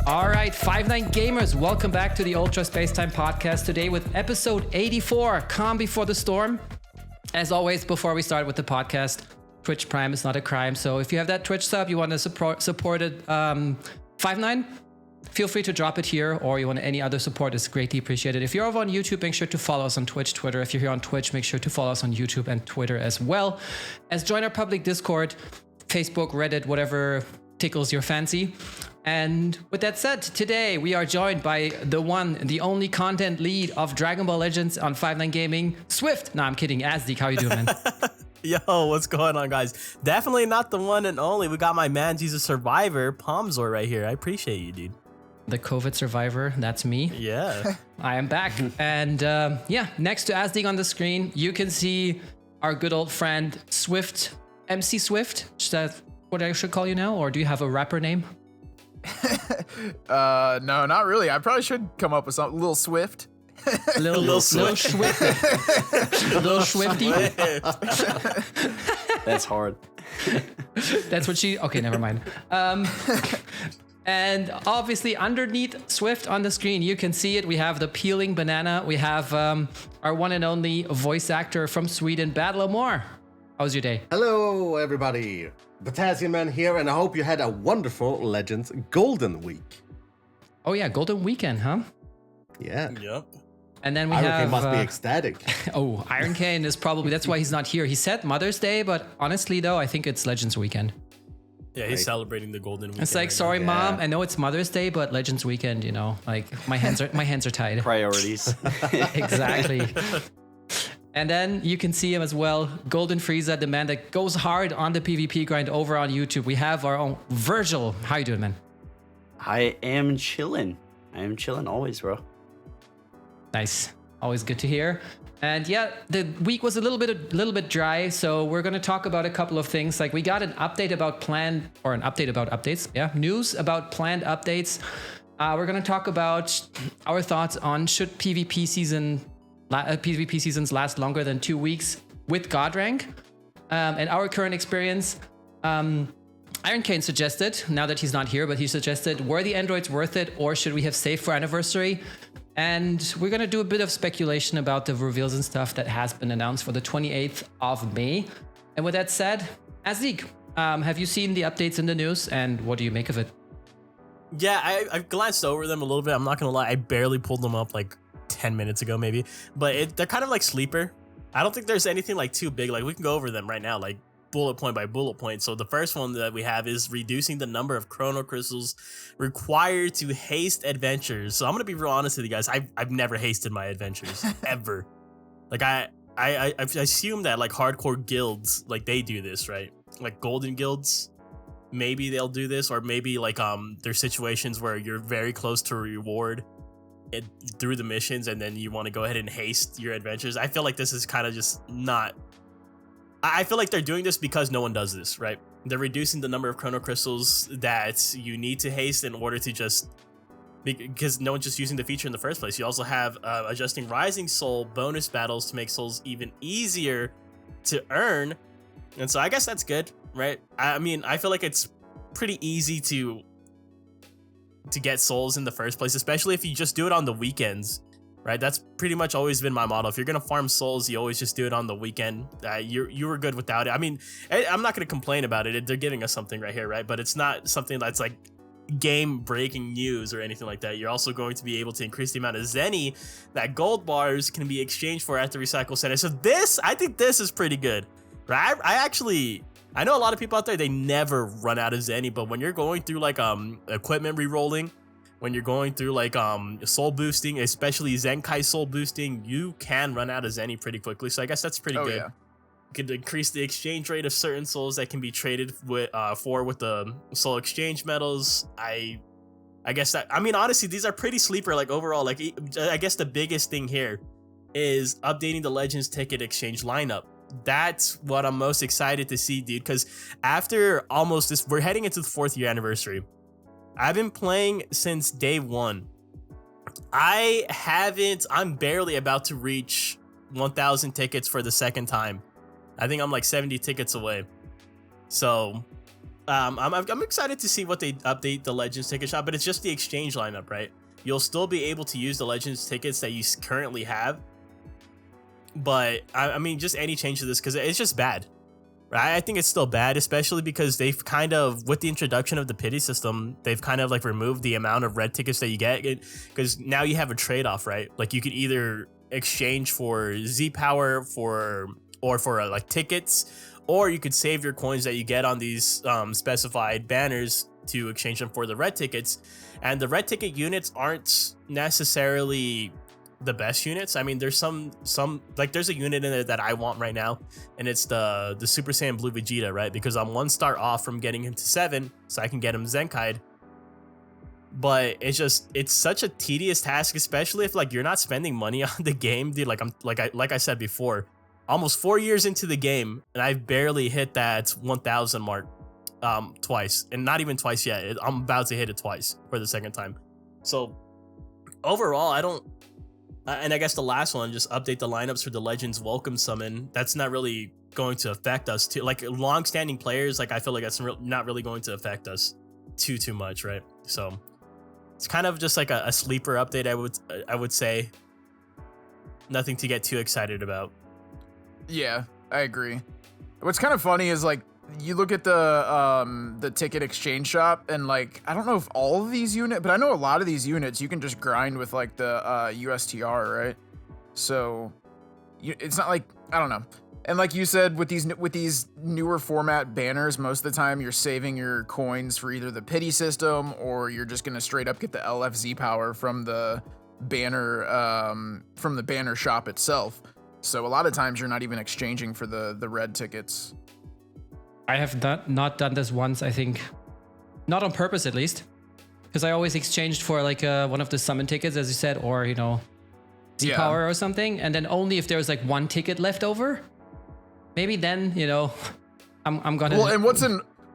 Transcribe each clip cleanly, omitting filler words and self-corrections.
All right, 5-9 gamers, welcome back to the Ultra Space Time podcast today with episode 84, Calm Before the Storm. As always, before we start with the podcast, Twitch Prime is not a crime. So if you have that Twitch sub, you want to support it, 5-9, feel free to drop it here, or you want any other support is greatly appreciated. If you're over on YouTube, make sure to follow us on Twitch, Twitter. If you're here on Twitch, make sure to follow us on YouTube and Twitter as well. As join our public Discord, Facebook, Reddit, whatever tickles your fancy. And with that said, today we are joined by the one, the only content lead of Dragon Ball Legends on 5-9 Gaming, Swift. No, I'm kidding. Azdeek, how you doing, man? Yo, what's going on, guys? Definitely not the one and only. We got my man, Jesus Survivor, Pomzor right here. I appreciate you, dude. The COVID survivor, that's me. Yeah. I am back. And yeah, next to Azdeek on the screen, you can see our good old friend, Swift, MC Swift. Is that what I should call you now? Or do you have a rapper name? No, not really. I probably should come up with something. Little Swift. Little Swifty. Little Swifty. That's hard. That's what she. Okay, never mind. And obviously, underneath Swift on the screen, you can see it. We have the peeling banana. We have our one and only voice actor from Sweden, Battle Moore. How was your day? Hello, everybody. Potassium Man here, and I hope you had a wonderful Legends Golden Week. Oh yeah, Golden Weekend, huh? Yeah. Yep. And then we Iron have. King must be ecstatic. Oh, Iron Kane is probably, that's why he's not here. He said Mother's Day, but honestly though, I think it's Legends Weekend. Yeah, he's celebrating the Golden Weekend. It's like, right sorry, now. Mom, I know it's Mother's Day, but Legends Weekend, you know, like my hands are tied. Priorities. Exactly. And then you can see him as well, Golden Frieza, the man that goes hard on the PvP grind over on YouTube. We have our own Virgil. How you doing, man? I am chilling. Always, bro. Nice. Always good to hear. And yeah, the week was a little bit dry, so we're going to talk about a couple of things. Like we got an update about updates. Yeah, news about planned updates. We're going to talk about our thoughts on should PvP seasons last longer than 2 weeks with God rank, and our current experience. Iron Kane suggested, now that he's not here, but he suggested, were the androids worth it, or should we have saved for anniversary? And we're gonna do a bit of speculation about the reveals and stuff that has been announced for the 28th of May. And with that said, Azdeek, have you seen the updates in the news, and what do you make of it? Yeah, I've glanced over them a little bit. I'm not gonna lie, I barely pulled them up like 10 minutes ago maybe, but they're kind of like sleeper. I don't think there's anything like too big. Like we can go over them right now, like bullet point by bullet point. So the first one that we have is reducing the number of chrono crystals required to haste adventures. So I'm gonna be real honest with you guys. I've never hasted my adventures ever. Like I assume that like hardcore guilds, like they do this, right? Like golden guilds, maybe they'll do this, or maybe like there's situations where you're very close to a reward through the missions, and then you want to go ahead and haste your adventures. I feel like this is kind of just not. I feel like they're doing this because no one does this, right? They're reducing the number of chrono crystals that you need to haste in order to just, because no one's just using the feature in the first place. You also have adjusting Rising Soul bonus battles to make souls even easier to earn, and so I guess that's good, right? I mean, I feel like it's pretty easy to get souls in the first place, especially if you just do it on the weekends, right? That's pretty much always been my model. If you're gonna farm souls, you always just do it on the weekend. You were good without it. I mean, I'm not gonna complain about it. They're giving us something right here, right? But it's not something that's like game breaking news or anything like that. You're also going to be able to increase the amount of Zenny that gold bars can be exchanged for at the recycle center. So I think this is pretty good, right? I know a lot of people out there, they never run out of Zenny, but when you're going through like equipment re-rolling, when you're going through like soul boosting, especially Zenkai soul boosting, you can run out of Zenny pretty quickly. So I guess that's pretty good. Yeah. You could increase the exchange rate of certain souls that can be traded with the soul exchange metals. I guess that, I mean, honestly, these are pretty sleeper, like overall. Like I guess the biggest thing here is updating the Legends ticket exchange lineup. That's what I'm most excited to see, dude, because after almost this, we're heading into the 4th year anniversary. I've been playing since day one. I'm barely about to reach 1,000 tickets for the second time. I think I'm like 70 tickets away. So I'm excited to see what they update the Legends ticket shop, but it's just the exchange lineup, right? You'll still be able to use the Legends tickets that you currently have, but I mean, just any change to this, because it's just bad. Right? I think it's still bad, especially because they've kind of, with the introduction of the pity system, they've kind of like removed the amount of red tickets that you get, because now you have a trade-off, right? Like you could either exchange for Z power for like tickets, or you could save your coins that you get on these specified banners to exchange them for the red tickets. And the red ticket units aren't necessarily the best units. I mean, there's some like there's a unit in there that I want right now, and it's the Super Saiyan Blue Vegeta, right? Because I'm 1 star off from getting him to 7, so I can get him Zenkai'd. But it's such a tedious task, especially if like you're not spending money on the game, dude. Like I said before, almost 4 years into the game, and I've barely hit that 1,000 mark twice, and not even twice yet. I'm about to hit it twice for the second time. So overall, I don't. And I guess the last one, just update the lineups for the Legends Welcome Summon. That's not really going to affect us too. Like long-standing players, like I feel like that's not really going to affect us too much, right? So it's kind of just like a sleeper update, I would say. Nothing to get too excited about. Yeah, I agree. What's kind of funny is like you look at the ticket exchange shop, and like I don't know if all of these units, but I know a lot of these units you can just grind with like the USTR, right? So it's not like, I don't know. And like you said, with these newer format banners, most of the time you're saving your coins for either the pity system, or you're just gonna straight up get the LFZ power from the banner shop itself. So a lot of times you're not even exchanging for the red tickets. I have not done this once, I think. Not on purpose, at least. Because I always exchanged for like one of the summon tickets, as you said, or, you know, Z-Power or something. And then only if there was like one ticket left over, maybe then, you know, I'm gonna... Well, and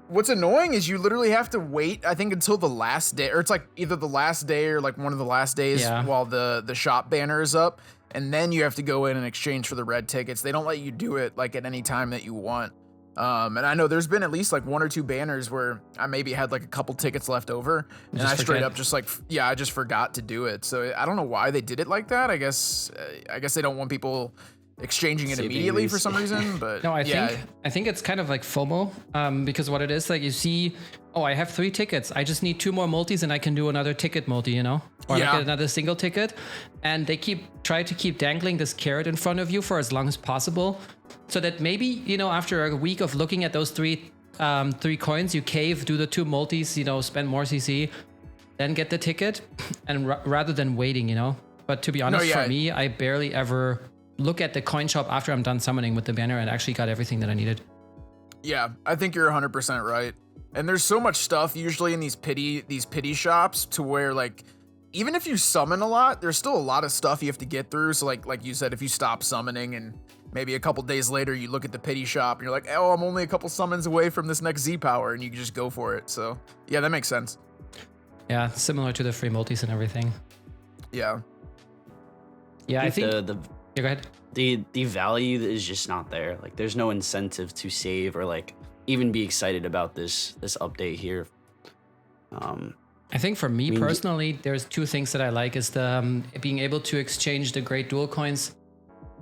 what's annoying is you literally have to wait, I think, until the last day, or it's like either the last day or like one of the last days while the shop banner is up. And then you have to go in and exchange for the red tickets. They don't let you do it like at any time that you want. And I know there's been at least like 1 or 2 banners where I maybe had like a couple tickets left over, and I straight up just like, I just forgot to do it. So I don't know why they did it like that. I guess they don't want people exchanging it immediately for some reason, but no, I think it's kind of like FOMO, because what it is, like you see, oh, I have 3 tickets, I just need 2 more multis and I can do another ticket multi, you know, or I get another single ticket, and they try to keep dangling this carrot in front of you for as long as possible, so that maybe, you know, after a week of looking at those 3 coins, you cave, do the 2 multis, you know, spend more CC, then get the ticket, and rather than waiting, you know. But to be honest, for me, I barely ever look at the coin shop after I'm done summoning with the banner, and actually got everything that I needed. Yeah, I think you're 100% right. And there's so much stuff usually in these pity shops to where, like, even if you summon a lot, there's still a lot of stuff you have to get through. So like you said, if you stop summoning and maybe a couple days later you look at the pity shop and you're like, oh, I'm only a couple summons away from this next Z power, and you can just go for it. So yeah, that makes sense. Yeah, similar to the free multis and everything. Yeah. Yeah, I think yeah, go ahead. The value is just not there. Like there's no incentive to save or like even be excited about this update here. I think for me personally, there's 2 things that I like, is the being able to exchange the great dual coins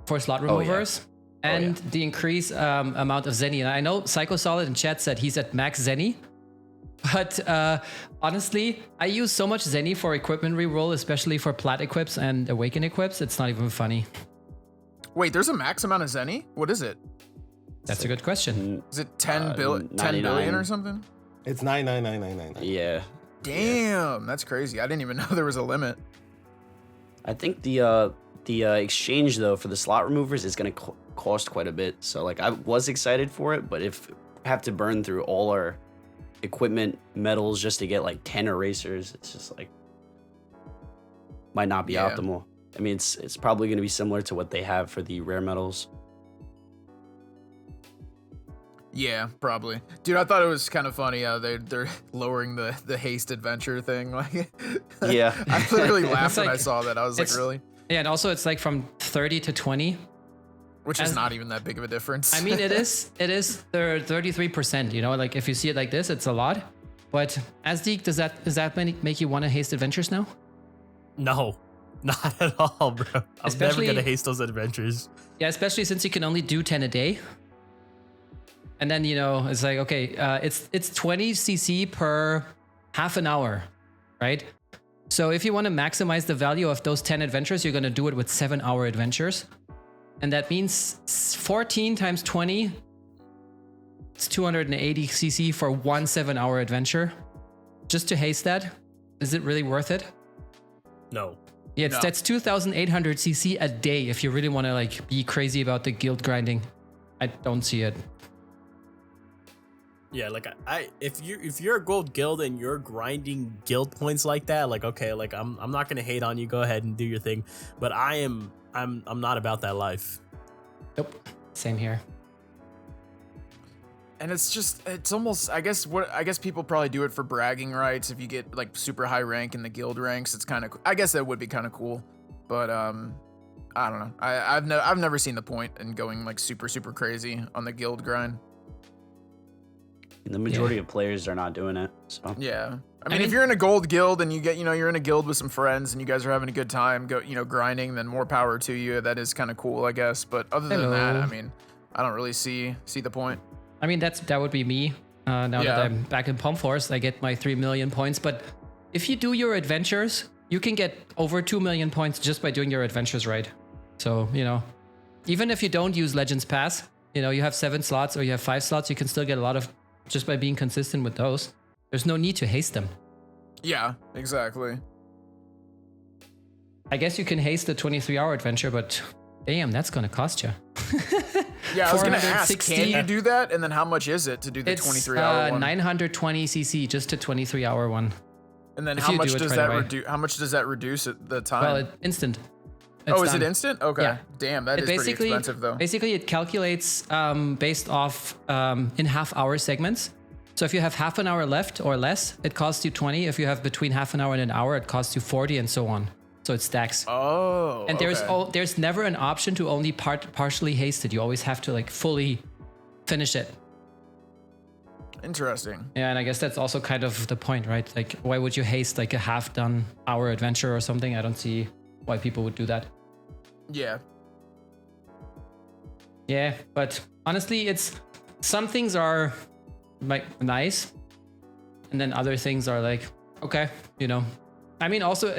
for slot removers, and the increased amount of Zenny. And I know Psycho Solid in chat said he's at max Zenny, but honestly, I use so much Zenny for equipment reroll, especially for plat equips and awaken equips. It's not even funny. Wait, there's a max amount of Zenny? What is it? That's a good question. Is it 10 billion or something? It's 99999. Yeah. Damn, that's crazy. I didn't even know there was a limit. I think the exchange though for the slot removers is going to cost quite a bit. So like I was excited for it, but if I have to burn through all our equipment medals just to get like 10 erasers, it's just like might not be optimal. I mean, it's probably going to be similar to what they have for the rare medals. Yeah, probably. Dude, I thought it was kind of funny. They're lowering the haste adventure thing. Like, yeah, I literally laughed when I saw that. I was like, really? Yeah, and also it's like from 30 to 20. Which is not even that big of a difference. I mean, it is 33%, you know, like if you see it like this, it's a lot. But Asdeek, does that make you want to haste adventures now? No, not at all, bro. I'm Especially- never gonna haste those adventures. Yeah, especially since you can only do 10 a day. And then, you know, it's like, okay, it's 20 CC per half an hour, right? So if you want to maximize the value of those 10 adventures, you're going to do it with 7-hour adventures. And that means 14 times 20, it's 280 CC for one 7-hour adventure. Just to haste that, is it really worth it? No. Yeah, No. that's 2,800 CC a day if you really want to like be crazy about the guild grinding. I don't see it. Yeah, like if you're a gold guild and you're grinding guild points like that, like okay, like I'm not gonna hate on you. Go ahead and do your thing, but I'm not about that life. Nope. Same here. And it's almost, I guess people probably do it for bragging rights. If you get like super high rank in the guild ranks, it's kind of, I guess that would be kind of cool. But I don't know. I've never seen the point in going like super crazy on the guild grind. The majority of players are not doing it. So Yeah. I mean, if you're in a gold guild and you get, you're in a guild with some friends and you guys are having a good time, grinding, then more power to you. That is kind of cool, I guess. But other than that, Hello. I mean, I don't really see the point. I mean, that would be me. Now that Yeah. I'm back in Palm Forest, I get my 3 million points. But if you do your adventures, you can get over 2 million points just by doing your adventures right. So, even if you don't use Legends Pass, you have 7 slots or you have 5 slots, you can still get a lot of just by being consistent with those. There's no need to haste them. Yeah, exactly. I guess you can haste the 23-hour adventure, but damn, that's going to cost you. Yeah, I was gonna ask, 460. can you do that? And then how much is it to do the It's 23-hour one? 920 CC just to 23-hour one. And then if how you much do it does right that away. reduce? How much does that reduce the time? Well, instant. oh, It's is it done. instant? Okay. Yeah. Damn, that is pretty expensive though. Basically, it calculates based off in half-hour segments. So if you have half an hour left or less, it costs you 20. If you have between half an hour and an hour, it costs you 40, and so on. So it stacks. Oh. And okay. there's never an option to only partially haste it. You always have to like fully finish it. Interesting. Yeah, and I guess that's also kind of the point, right? Like, why would you haste like a half-done hour adventure or something? I don't see why people would do that. Yeah. Yeah, but honestly, some things are like nice, and then other things are like, okay, I mean, also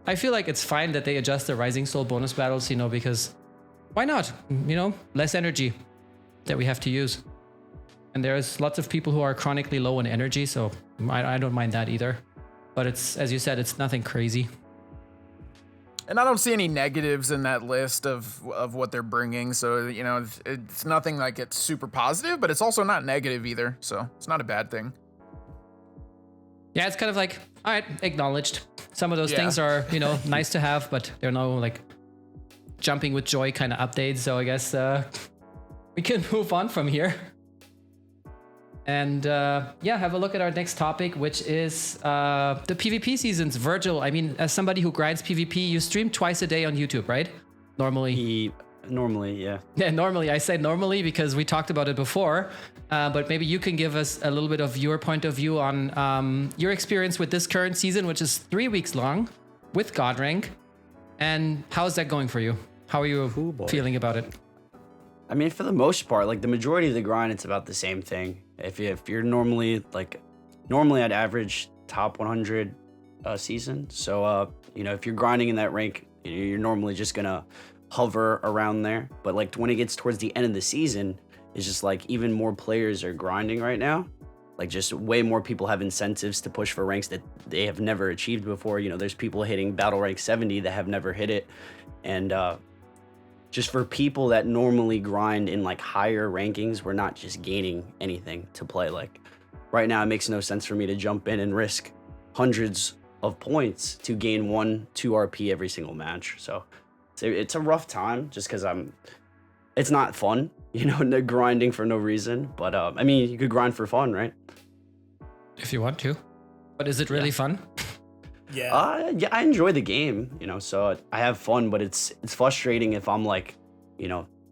I feel like it's fine that they adjust the Rising Soul bonus battles, because why not? Less energy that we have to use, and there's lots of people who are chronically low in energy, so I don't mind that either. But it's, as you said, it's nothing crazy. And I don't see any negatives in that list of what they're bringing. So, it's nothing like it's super positive, but it's also not negative either. So it's not a bad thing. Yeah, it's kind of like, all right, acknowledged. Some of those Yeah. things are, nice to have, but they're no like jumping with joy kind of updates. So I guess we can move on from here. And have a look at our next topic, which is the PvP seasons. Virgil, I mean, as somebody who grinds PvP, you stream twice a day on YouTube, right? Normally. Normally, yeah. Yeah, normally. I say normally because we talked about it before. But maybe you can give us a little bit of your point of view on your experience with this current season, which is 3 weeks long with God rank. And how is that going for you? How are you boy. feeling about it? I mean, for the most part, like the majority of the grind, it's about the same thing. If you're normally I'd average top 100 season. So if you're grinding in that rank, you're normally just gonna hover around there. But like when it gets towards the end of the season, it's just like even more players are grinding right now. Like just way more people have incentives to push for ranks that they have never achieved before. There's people hitting battle rank 70 that have never hit it, and just for people that normally grind in like higher rankings, we're not just gaining anything to play. Like right now, it makes no sense for me to jump in and risk hundreds of points to gain 1-2 RP every single match. So it's a rough time just because it's not fun, no grinding for no reason. But I mean, you could grind for fun, right? If you want to. But is it really fun? Yeah. Yeah, I enjoy the game, so I have fun, but it's frustrating if I'm like,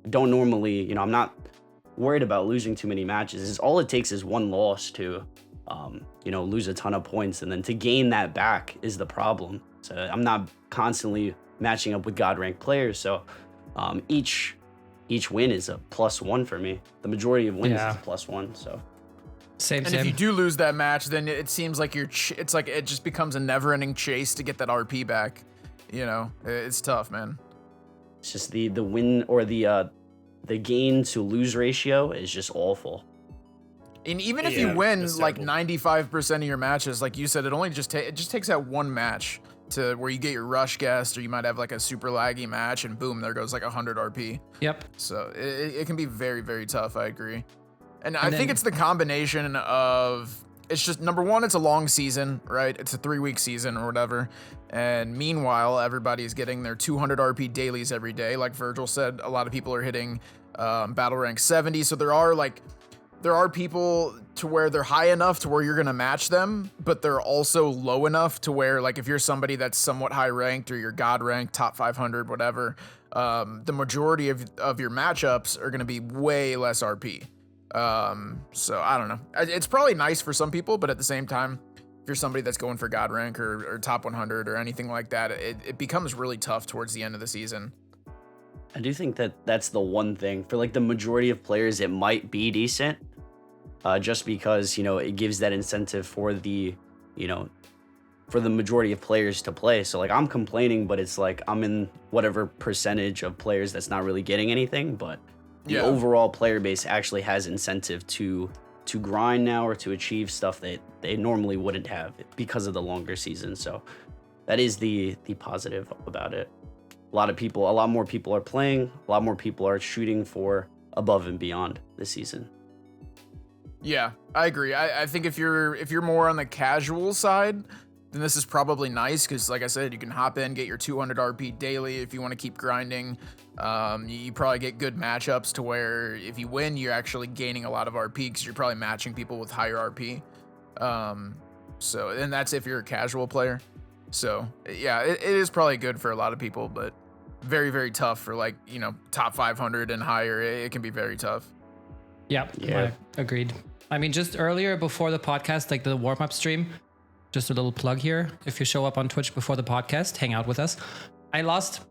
don't normally, I'm not worried about losing too many matches. Is all it takes is one loss to, lose a ton of points, and then to gain that back is the problem. So I'm not constantly matching up with God ranked players. So each win is a +1 for me. The majority of wins is a +1. So. Same. And if you do lose that match, then it seems like it's like it just becomes a never-ending chase to get that RP back. It's tough, man. It's just the win or the gain to lose ratio is just awful. And even if you win that's like terrible. 95% of your matches, like you said, it just takes that one match to where you get your rush guest, or you might have like a super laggy match, and boom, there goes like 100 RP. Yep. So it can be very, very tough. I agree. And I think then- it's the combination of, it's just, number one, it's a long season, right? It's a 3-week season or whatever. And meanwhile, everybody's getting their 200 RP dailies every day. Like Virgil said, a lot of people are hitting battle rank 70. So there are people to where they're high enough to where you're going to match them, but they're also low enough to where, like, if you're somebody that's somewhat high ranked, or you're God ranked, top 500, whatever, the majority of your matchups are going to be way less RP. So I don't know. It's probably nice for some people, but at the same time, if you're somebody that's going for God rank or top 100 or anything like that, it becomes really tough towards the end of the season. I do think that that's the one thing for like the majority of players, it might be decent, just because, it gives that incentive for the majority of players to play. So like I'm complaining, but it's like I'm in whatever percentage of players that's not really getting anything, but the overall player base actually has incentive to grind now or to achieve stuff that they normally wouldn't have because of the longer season. So that is the positive about it. A lot more people are playing, a lot more people are shooting for above and beyond this season. Yeah, I agree. I think if you're more on the casual side, then this is probably nice, because like I said, you can hop in, get your 200 RP daily if you want to keep grinding. You probably get good matchups to where if you win, you're actually gaining a lot of RP, because you're probably matching people with higher RP. And that's if you're a casual player. So yeah, it is probably good for a lot of people, but very, very tough for like, top 500 and higher. It can be very tough. Yep. Yeah. Agreed. I mean, just earlier before the podcast, like the warm-up stream, just a little plug here. If you show up on Twitch before the podcast, hang out with us. I lost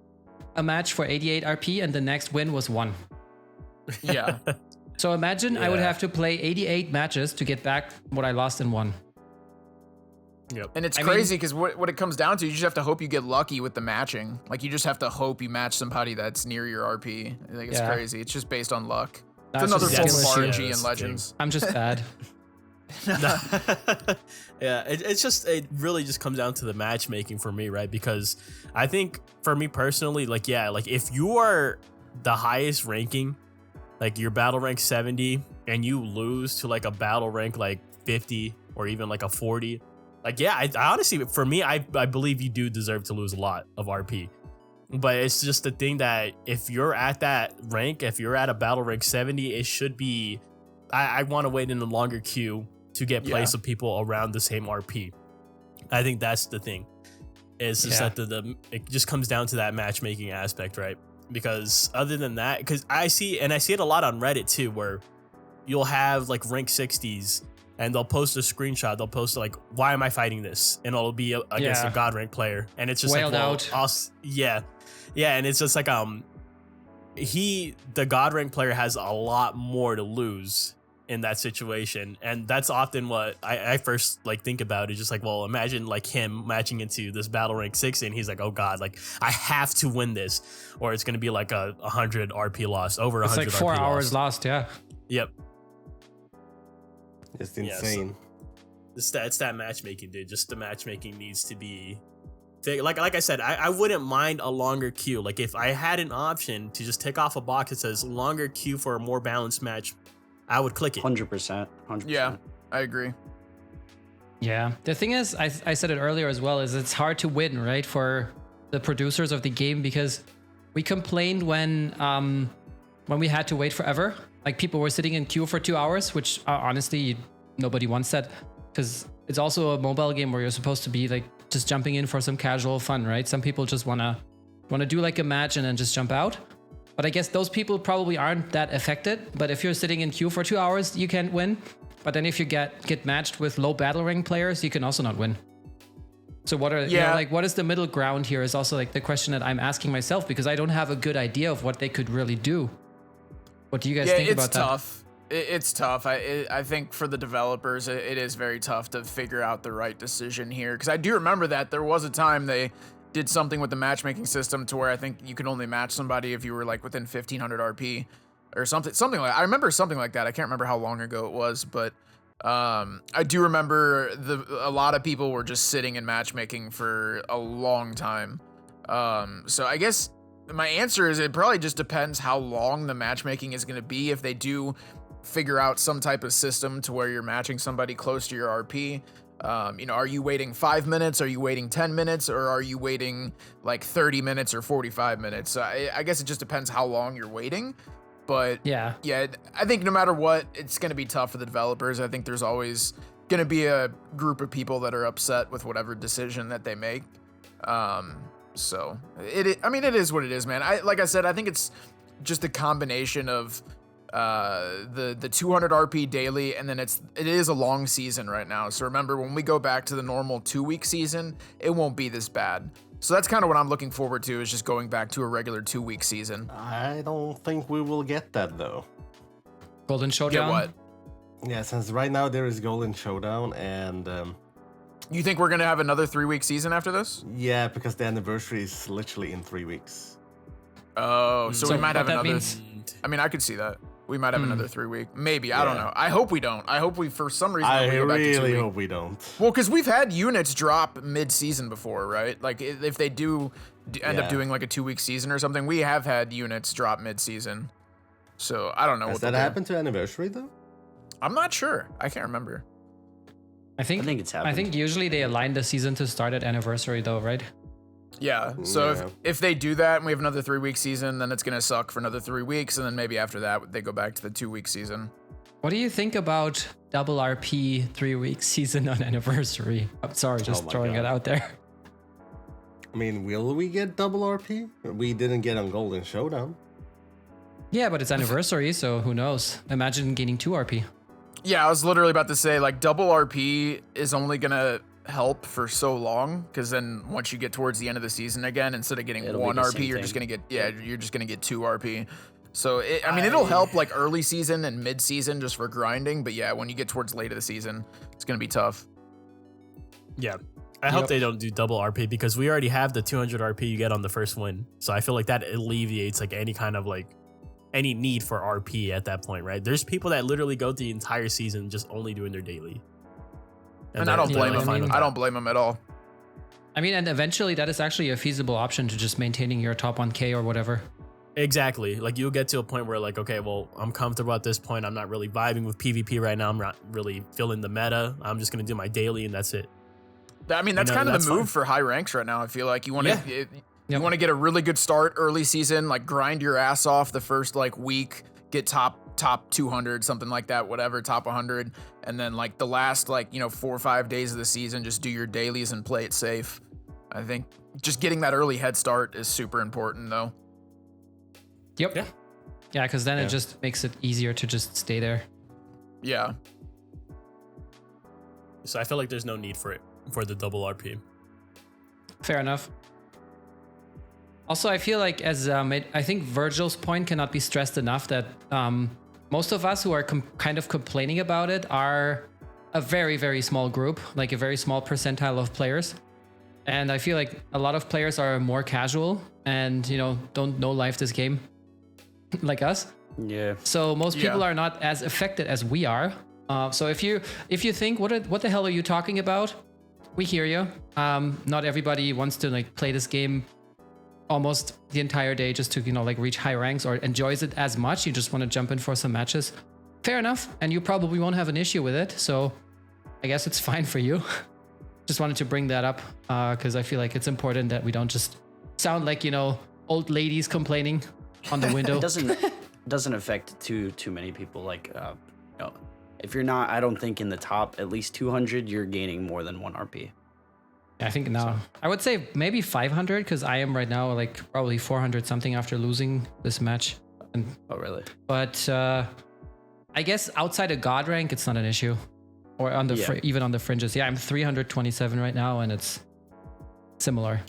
a match for 88 RP, and the next win was 1. Yeah. So imagine I would Yeah. have to play 88 matches to get back what I lost in 1. Yep. And it's I mean- crazy because what it comes down to, you just have to hope you get lucky with the matching. Like, you just have to hope you match somebody that's near your RP. Like, it's Yeah. crazy. It's just based on luck. That's It's another just form skill of issue. RNG Yeah, in that's the Legends. I'm just bad. Yeah, it really just comes down to the matchmaking for me, right? Because I think for me personally, like if you are the highest ranking, like your battle rank 70, and you lose to like a battle rank like 50 or even like a 40, like I honestly, for me, I believe you do deserve to lose a lot of RP. But it's just the thing that if you're at that rank, if you're at a battle rank 70, it should be, I want to wait in a longer queue to get plays of people around the same RP. I think that's the thing. It's just that it just comes down to that matchmaking aspect, right? Because other than that, because I see it a lot on Reddit too, where you'll have like rank 60s and they'll post a screenshot. They'll post like, "Why am I fighting this?" And it'll be against a God rank player, and it's just Wailed like, well, out. yeah, and it's just like the God rank player has a lot more to lose in that situation, and that's often what I first like think about. Is just like, well, imagine like him matching into this battle rank 60, and he's like, oh god, like I have to win this, or it's gonna be like a 100 RP loss, over 100. It's like 4 RP hours loss. lost. Yeah. Yep. It's Yeah, so- insane. It's that matchmaking, dude. Just the matchmaking needs to be like I said, I wouldn't mind a longer queue. Like if I had an option to just tick off a box that says longer queue for a more balanced match, I would click it. 100%. Yeah, I agree. Yeah. The thing is, I said it earlier as well, is it's hard to win, right, for the producers of the game, because we complained when we had to wait forever. Like people were sitting in queue for 2 hours, which honestly nobody wants that, because it's also a mobile game where you're supposed to be like just jumping in for some casual fun, right? Some people just wanna do like a match and then just jump out. But I guess those people probably aren't that affected. But if you're sitting in queue for 2 hours, you can't win. But then if you get matched with low battle rank players, you can also not win. So what are like what is the middle ground here is also like the question that I'm asking myself, because I don't have a good idea of what they could really do. What do you guys think about that? Tough. It's tough. I think for the developers, it is very tough to figure out the right decision here. Because I do remember that there was a time they did something with the matchmaking system to where I think you could only match somebody if you were like within 1500 RP or something like. I remember something like that. I can't remember how long ago it was, but I do remember a lot of people were just sitting in matchmaking for a long time. So I guess my answer is it probably just depends how long the matchmaking is going to be. If they do figure out some type of system to where you're matching somebody close to your RP, are you waiting 5 minutes? Are you waiting 10 minutes? Or are you waiting like 30 minutes or 45 minutes? I guess it just depends how long you're waiting. But yeah, I think no matter what, it's going to be tough for the developers. I think there's always going to be a group of people that are upset with whatever decision that they make. So it is what it is, man. Like I said, I think it's just a combination of the 200 RP daily, and then it is a long season right now. So remember, when we go back to the normal 2-week season, it won't be this bad. So that's kind of what I'm looking forward to, is just going back to a regular 2-week season. I don't think we will get that though. Golden Showdown? Get what? Yeah, since right now there is Golden Showdown, and you think we're gonna have another 3-week season after this? yeah, because the anniversary is literally in 3 weeks. Oh, so we might what have that another. means- I mean, I could see that. We might have another 3-week. Maybe. I don't know. I hope we don't. I hope we, for some reason, I we go back to 2 really week. hope we don't. Well, because we've had units drop mid-season before, right? Like, if they do end up Yeah. doing like a 2-week season or something, we have had units drop mid-season. So I don't know Has what that they'll do. happened to anniversary though? I'm not sure. I can't remember. I think it's I happened. think usually they align the season to start at anniversary though, right? Yeah. So Yeah. if they do that and we have another 3-week season, then it's gonna suck for another 3 weeks, and then maybe after that they go back to the 2-week season. What do you think about double RP 3-week season on anniversary? I'm sorry, just my throwing God. it out there. I mean, will we get double RP? We didn't get on Golden Showdown. Yeah, but it's anniversary, so who knows? Imagine gaining 2 RP. Yeah, I was literally about to say, like, double RP is only gonna help for so long, because then once you get towards the end of the season again, instead of getting It'll be 1 the RP, same you're just thing. gonna get you're just gonna get 2 RP. So it'll help like early season and mid season just for grinding, but yeah, when you get towards late of the season, it's gonna be tough. Yeah. I hope they don't do double RP, because we already have the 200 RP you get on the first win. So I feel like that alleviates like any kind of like any need for RP at that point, right? There's people that literally go the entire season just only doing their daily. And I don't Yeah, blame I them. mean- I don't blame them at all. I mean, and eventually that is actually a feasible option to just maintaining your top 1K or whatever. Exactly. Like you'll get to a point where like, okay, well, I'm comfortable at this point. I'm not really vibing with PvP right now. I'm not really feeling the meta. I'm just gonna do my daily and that's it. I mean, that's You know, kind of that's the move fine. for high ranks right now. I feel like you want to Yeah. you want to get a really good start early season, like grind your ass off the first like week, get top 200, something like that, whatever, top 100, and then like the last like 4 or 5 days of the season, just do your dailies and play it safe. I think just getting that early head start is super important, though. Yep. Yeah. Yeah, because then Yeah. it just makes it easier to just stay there. Yeah. So I feel like there's no need for it for the double RP. Fair enough. Also, I feel like I think Virgil's point cannot be stressed enough that most of us who are kind of complaining about it are a very, very small group, like a very small percentile of players. And I feel like a lot of players are more casual and, don't know life this game like us. Yeah. So most people Yeah. are not as affected as we are. So if you think what the hell are you talking about? We hear you. Not everybody wants to like play this game almost the entire day just to reach high ranks or enjoys it as much. You just want to jump in for some matches. Fair enough, and you probably won't have an issue with it. So I guess it's fine for you. Just wanted to bring that up because I feel like it's important that we don't just sound like old ladies complaining on the window. It doesn't affect too many people. Like, if you're not, I don't think in the top at least 200, you're gaining more than 1 RP. I think now I would say maybe 500 because I am right now like probably 400 something after losing this match. Oh, really? But I guess outside of God rank, it's not an issue, or on the even on the fringes. Yeah, I'm 327 right now, and it's similar.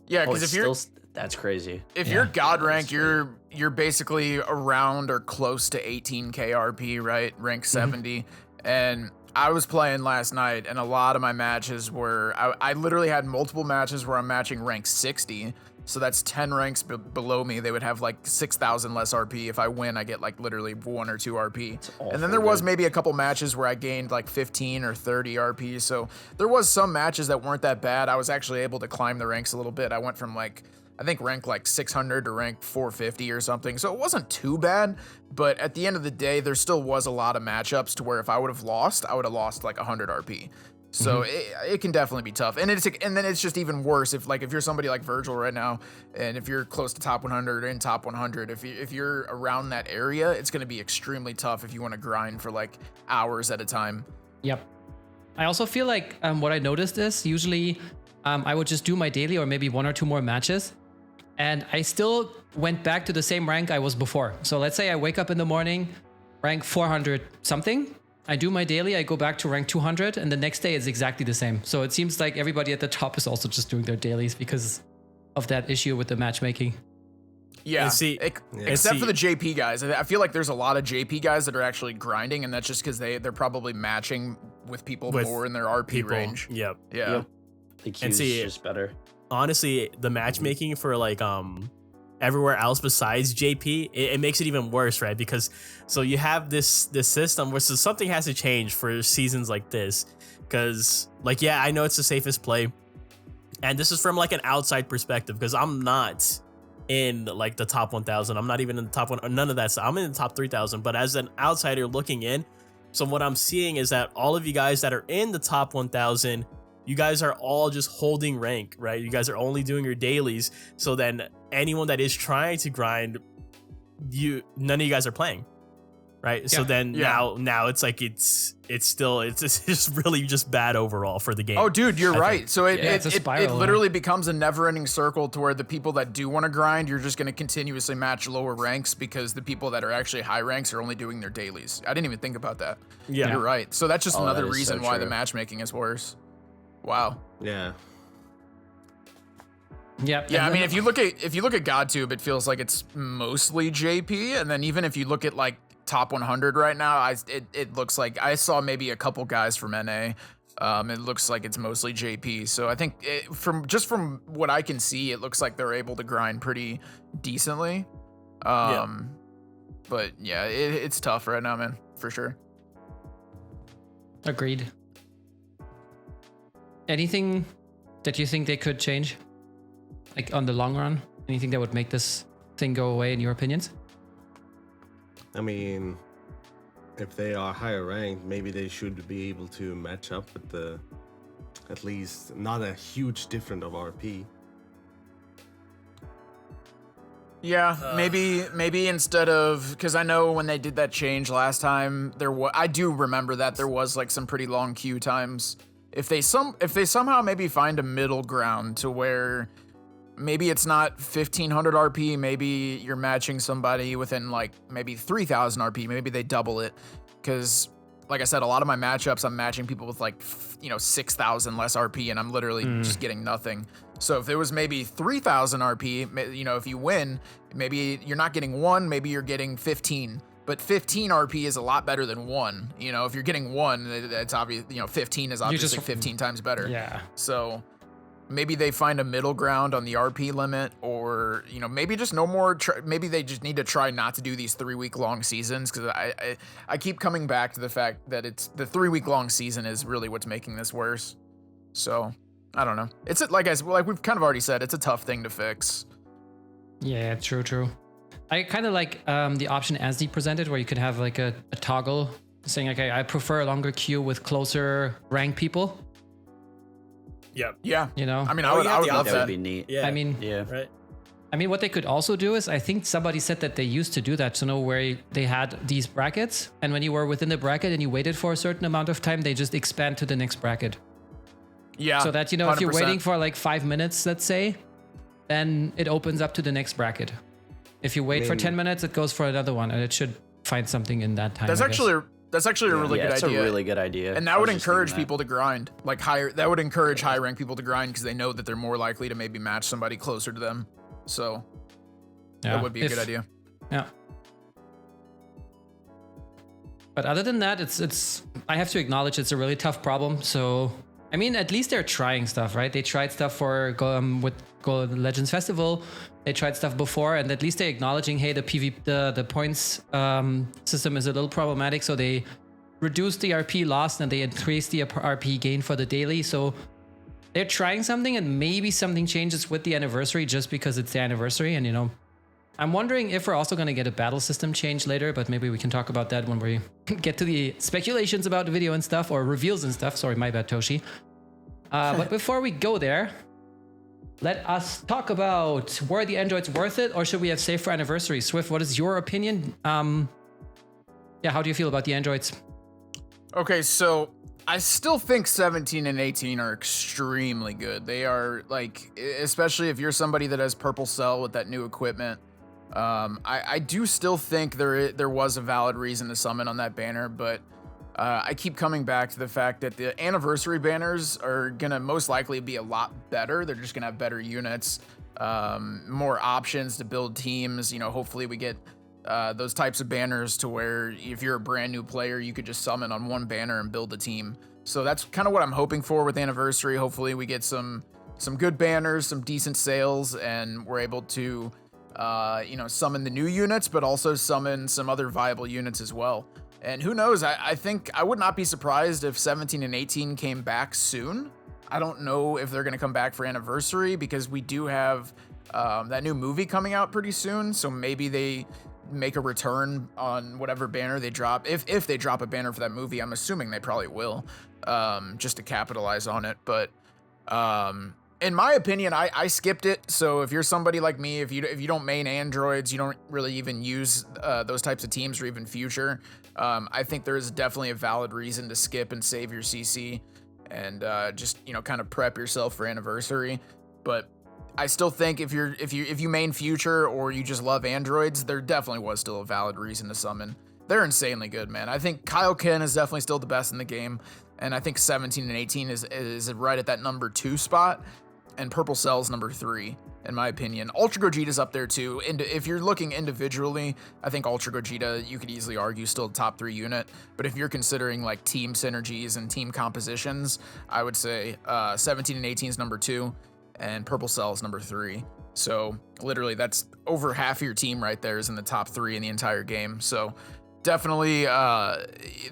Yeah, Oh, because it's if you're still, that's crazy. if Yeah. you're God Yeah, rank, that's you're basically around or close to 18k RP, right? Rank 70. And I was playing last night, and a lot of my matches were I literally had multiple matches where I'm matching rank 60. So that's 10 ranks below me. They would have like 6,000 less RP. If I win, I get like literally 1 or 2 RP. And then there was maybe a couple matches where I gained like 15 or 30 RP. So there was some matches that weren't that bad. I was actually able to climb the ranks a little bit. I went from like, I think rank like 600 to rank 450 or something. So it wasn't too bad. But at the end of the day, there still was a lot of matchups to where if I would have lost, I would have lost like 100 RP. So it can definitely be tough, and then it's just even worse if you're somebody like Virgil right now, and if you're close to top 100 or in top 100, if you're around that area, it's going to be extremely tough if you want to grind for like hours at a time. Yep. I also feel like what I noticed is usually I would just do my daily or maybe 1 or 2 more matches, and I still went back to the same rank I was before. So let's say I wake up in the morning, rank 400 something. I do my daily, I go back to rank 200, and the next day it's exactly the same. So it seems like everybody at the top is also just doing their dailies because of that issue with the matchmaking. Yeah, And see- except for the JP guys. I feel like there's a lot of JP guys that are actually grinding, and that's just because they're probably matching with people With more in their RP People. range. Yep. Yeah. Yep. The queue's see- just better. Honestly, the matchmaking for like everywhere else besides JP, it makes it even worse, right? Because so you have this system where something has to change for seasons like this. Because like, yeah, I know it's the safest play, and this is from like an outside perspective because I'm not in like the top 1,000. I'm not even in the top one. None of that stuff. I'm in the top 3,000. But as an outsider looking in, so what I'm seeing is that all of you guys that are in the top 1,000. You guys are all just holding rank, right? You guys are only doing your dailies. So then anyone that is trying to grind, none of you guys are playing, right? So then now it's like it's just really just bad overall for the game. Oh, dude, you're right. So it's a it spiral, literally becomes a never-ending circle to where the people that do want to grind, you're just going to continuously match lower ranks because the people that are actually high ranks are only doing their dailies. I didn't even think about that. Yeah. You're right. So that's just Oh, another that is reason so why the true. matchmaking is worse. Wow. Yeah. Yep. Yeah, and I mean, then- if you look at GodTube, it feels like it's mostly JP, and then even if you look at like top 100 right now, it looks like I saw maybe a couple guys from NA. It looks like it's mostly JP. So I think from what I can see, it looks like they're able to grind pretty decently. But yeah, it's tough right now, man, for sure. Agreed. Anything that you think they could change? Like on the long run? Anything that would make this thing go away in your opinions? I mean, if they are higher ranked, maybe they should be able to match up with the, at least not a huge difference of RP. Yeah, maybe instead of, because I know when they did that change last time, I do remember that there was like some pretty long queue times. If they somehow maybe find a middle ground to where maybe it's not 1,500 RP, maybe you're matching somebody within like maybe 3,000 RP, maybe they double it, because like I said, a lot of my matchups I'm matching people with like 6,000 less RP, and I'm literally just getting nothing. So if it was maybe 3,000 RP, if you win, maybe you're not getting 1, maybe you're getting 15. But 15 RP is a lot better than 1. If you're getting 1, it's obvious. 15 is obviously 15 times better. Yeah. So maybe they find a middle ground on the RP limit, or maybe just no more. Maybe they just need to try not to do these 3-week long seasons, because I keep coming back to the fact that it's the 3-week long season is really what's making this worse. So I don't know. It's like we've kind of already said, it's a tough thing to fix. Yeah, true. I kind of like the option as he presented, where you could have like a toggle saying, okay, I prefer a longer queue with closer rank people. Yep. Yeah. I mean, Oh, I would you have the love That that. would be neat. Yeah. I mean, Yeah. Right. what they could also do is, I think somebody said that they used to do that, where they had these brackets, and when you were within the bracket and you waited for a certain amount of time, they just expand to the next bracket. Yeah. So that, if you're 100%. waiting for like 5 minutes, let's say, then it opens up to the next bracket. If you wait for 10 minutes, it goes for another one, and it should find something in that time. That's I guess. actually a really good it's idea. a really good idea. And I that was would just encourage thinking that. people to grind. Like that would encourage high rank people to grind because they know that they're more likely to maybe match somebody closer to them. So that would be a good idea. Yeah. But other than that, it's I have to acknowledge it's a really tough problem. So I mean, at least they're trying stuff, right? They tried stuff for with Legends Festival. They tried stuff before, and at least they're acknowledging, hey, the points system is a little problematic. So they reduced the RP loss and they increased the RP gain for the daily. So they're trying something, and maybe something changes with the anniversary just because it's the anniversary. And I'm wondering if we're also going to get a battle system change later, but maybe we can talk about that when we get to the speculations about the video and stuff, or reveals and stuff. Sorry, my bad, Toshi. But before we go there, let us talk about, were the androids worth it, or should we have saved for anniversary? Swift, what is your opinion? How do you feel about the androids? Okay, so I still think 17 and 18 are extremely good. They are, like, especially if you're somebody that has Purple Cell with that new equipment. I do still think there was a valid reason to summon on that banner, but I keep coming back to the fact that the anniversary banners are gonna most likely be a lot better. They're just gonna have better units, more options to build teams. Hopefully we get those types of banners to where if you're a brand new player, you could just summon on one banner and build a team. So that's kind of what I'm hoping for with anniversary. Hopefully we get some good banners, some decent sales, and we're able to summon the new units, but also summon some other viable units as well. And who knows, I think I would not be surprised if 17 and 18 came back soon. I don't know if they're going to come back for anniversary because we do have that new movie coming out pretty soon. So maybe they make a return on whatever banner they drop. If they drop a banner for that movie, I'm assuming they probably will, just to capitalize on it. But in my opinion, I skipped it. So if you're somebody like me, if you don't main androids, you don't really even use those types of teams or even future, I think there is definitely a valid reason to skip and save your CC and just kind of prep yourself for anniversary. But I still think if you main future or you just love androids, there definitely was still a valid reason to summon. They're insanely good, man. I think Kyle Ken is definitely still the best in the game, and I think 17 and 18 is right at that number 2 spot. And Purple Cell's number 3, in my opinion. Ultra Gogeta's up there too. And if you're looking individually, I think Ultra Gogeta, you could easily argue, still a top 3 unit. But if you're considering like team synergies and team compositions, I would say 17 and 18 is number 2, and Purple Cell is number 3. So literally, that's over half of your team right there is in the top 3 in the entire game. So definitely,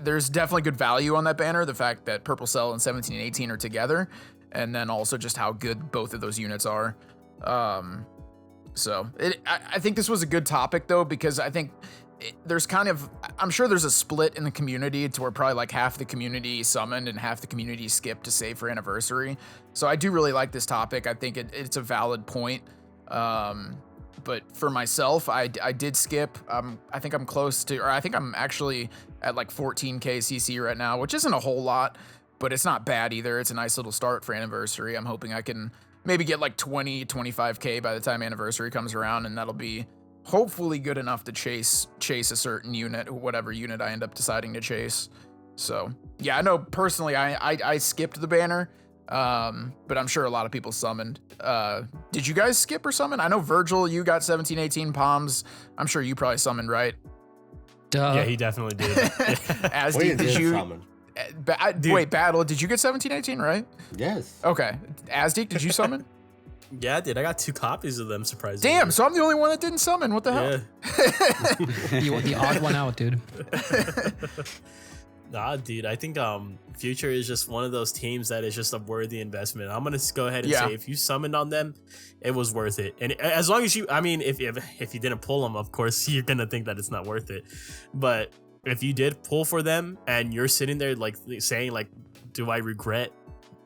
there's definitely good value on that banner. The fact that Purple Cell and 17 and 18 are together. And then also just how good both of those units are. So I think this was a good topic though, because I think there's I'm sure there's a split in the community to where probably like half the community summoned and half the community skipped to save for anniversary. So I do really like this topic. I think it's a valid point. But for myself, I did skip. I think I'm close to, or I think I'm actually at like 14k CC right now, which isn't a whole lot. But it's not bad either. It's a nice little start for anniversary. I'm hoping I can maybe get like 20, 25k by the time anniversary comes around, and that'll be hopefully good enough to chase a certain unit, whatever unit I end up deciding to chase. So yeah, I know personally I skipped the banner, but I'm sure a lot of people summoned. Did you guys skip or summon? I know Virgil, you got 17, 18 Palms. I'm sure you probably summoned, right? Duh. Yeah, he definitely did. As We did you? summon. Wait, Battle, did you get 17, 18, right? Yes. Okay. Asdeek, did you summon? Yeah, dude, I got 2 copies of them, surprisingly. Damn, so I'm the only one that didn't summon. What the hell? Yeah. The odd one out, dude. Nah, dude, I think Future is just one of those teams that is just a worthy investment. I'm gonna go ahead and say if you summoned on them, it was worth it. And as long as you, I mean, if you didn't pull them, of course you're gonna think that it's not worth it. But if you did pull for them and you're sitting there like saying like, do I regret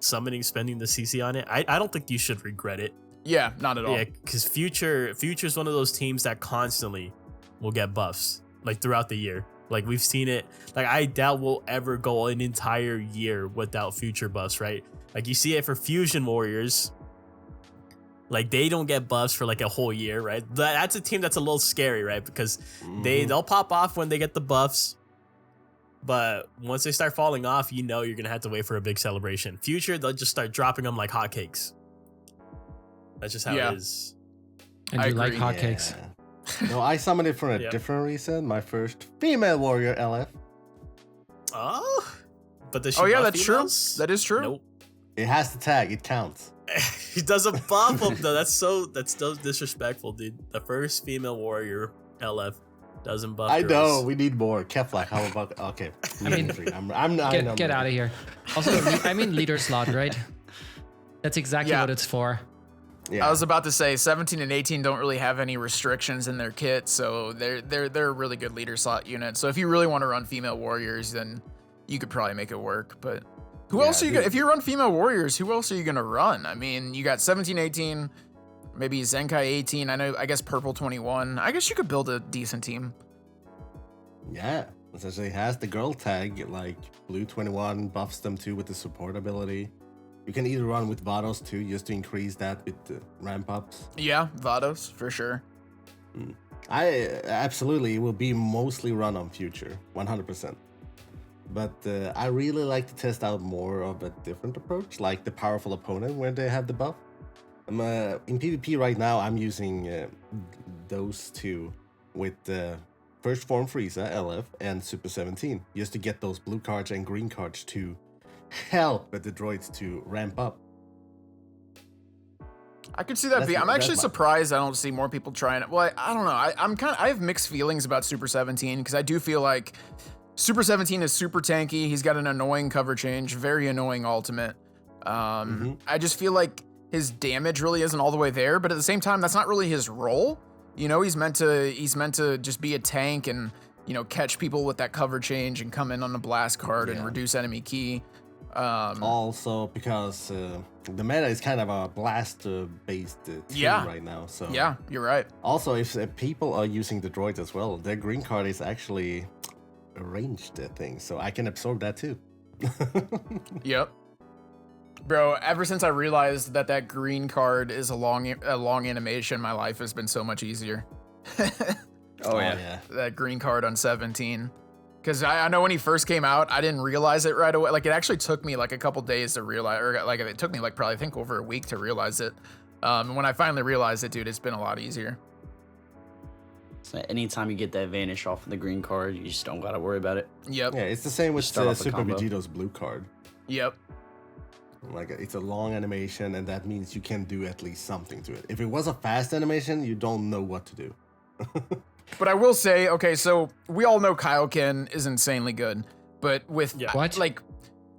spending the CC on it? I don't think you should regret it. Yeah, not at all. Yeah, because Future's one of those teams that constantly will get buffs like throughout the year. Like we've seen it. Like I doubt we'll ever go an entire year without future buffs, right? Like you see it for Fusion Warriors. Like they don't get buffs for like a whole year, right? That's a team that's a little scary, right? Because they'll pop off when they get the buffs. But once they start falling off, you know you're gonna have to wait for a big celebration. Future, they'll just start dropping them like hotcakes. That's just how Yeah. it is. And I you like agree. hotcakes. No, I summoned it for a Yep. different reason. My first female warrior LF. Oh, but does she Oh yeah, buff that's true. females? That is true. Nope. It has the tag. It counts. He doesn't buff them though. That's so disrespectful, dude. The first female warrior LF doesn't buff. I girls. know. We need more. Keflak, how about? Okay. I mean, I'm not. Get out of here. Also, I mean leader slot, right? That's exactly Yeah. what it's for. Yeah. I was about to say 17 and 18 don't really have any restrictions in their kit, so they're a really good leader slot unit. So if you really want to run female warriors, then you could probably make it work. But who Yeah, else are you dude. gonna, if you run female warriors, who else are you gonna run? I mean, you got 17, 18, maybe Zenkai 18. I guess purple 21. I guess you could build a decent team. Yeah. Essentially has the girl tag, like blue 21 buffs them too with the support ability. You can either run with Vados too, just to increase that with the ramp ups. Yeah, Vados for sure. I absolutely it will be mostly run on future, 100%. But I really like to test out more of a different approach, like the powerful opponent when they have the buff. In PvP right now, I'm using those two with First Form Frieza, LF, and Super 17, just to get those blue cards and green cards to help with the droids to ramp up. I could see that. That's- I'm actually that's my- surprised I don't see more people trying it. Well, I don't know. I have mixed feelings about Super 17 because I do feel like Super 17 is super tanky. He's got an annoying cover change, very annoying ultimate. I just feel like his damage really isn't all the way there, but at the same time, that's not really his role. You know, he's meant to just be a tank and, you know, catch people with that cover change and come in on a blast card and Yeah. reduce enemy key. Also, because the meta is kind of a blast-based team Yeah. right now. So Yeah, you're right. Also, if people are using the droids as well, their green card is actually a ranged thing, so I can absorb that too. Yep. Bro, ever since I realized that green card is a long animation, my life has been so much easier. Oh yeah. That green card on 17. Because I know when he first came out, I didn't realize it right away. Like, it actually took me like a couple days to realize, or like it took me like probably I think over a week to realize it. And when I finally realized it, dude, it's been a lot easier. So anytime you get that vanish off of the green card, you just don't gotta worry about it. Yep. Yeah, it's the same with Start off a Super combo. Vegeto's blue card. Yep. Like, it's a long animation, and that means you can do at least something to it. If it was a fast animation, you don't know what to do. But I will say, okay, so we all know Kaioken is insanely good, but with What? like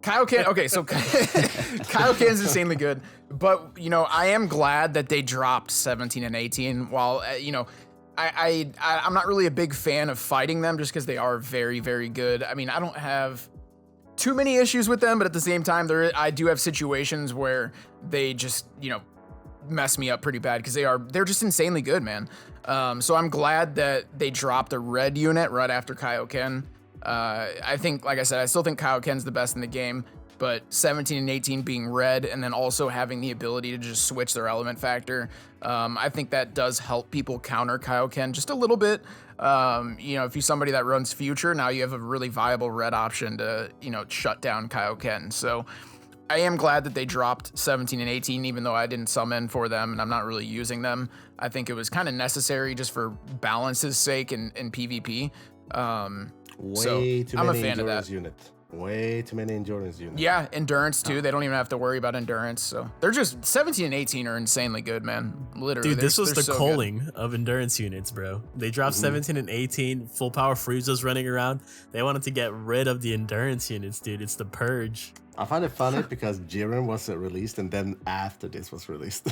Kaioken, okay, so Kaioken is insanely good, but you know, I am glad that they dropped 17 and 18. While you know, I'm not really a big fan of fighting them just because they are very, very good. I mean, I don't have too many issues with them, but at the same time, I do have situations where they just, you know, mess me up pretty bad because they're just insanely good, man. So I'm glad that they dropped a red unit right after Kaioken. I think, like I said, I still think Kaioken's the best in the game, but 17 and 18 being red and then also having the ability to just switch their element factor, I think that does help people counter Kaioken just a little bit. You know, if you're somebody that runs Future, now you have a really viable red option to, you know, shut down Kaioken. So I am glad that they dropped 17 and 18, even though I didn't summon for them and I'm not really using them. I think it was kind of necessary just for balance's sake in PvP. Way too I'm a many fan of that. endurance units. Way too many endurance units. Yeah, endurance too. They don't even have to worry about endurance. So they're just 17 and 18 are insanely good, man. Literally. Dude, this was they're the so good. culling of endurance units, bro. They dropped 17 and 18, full power Frieza's running around. They wanted to get rid of the endurance units, dude. It's the purge. I find it funny because Jiren was released, and then after this was released.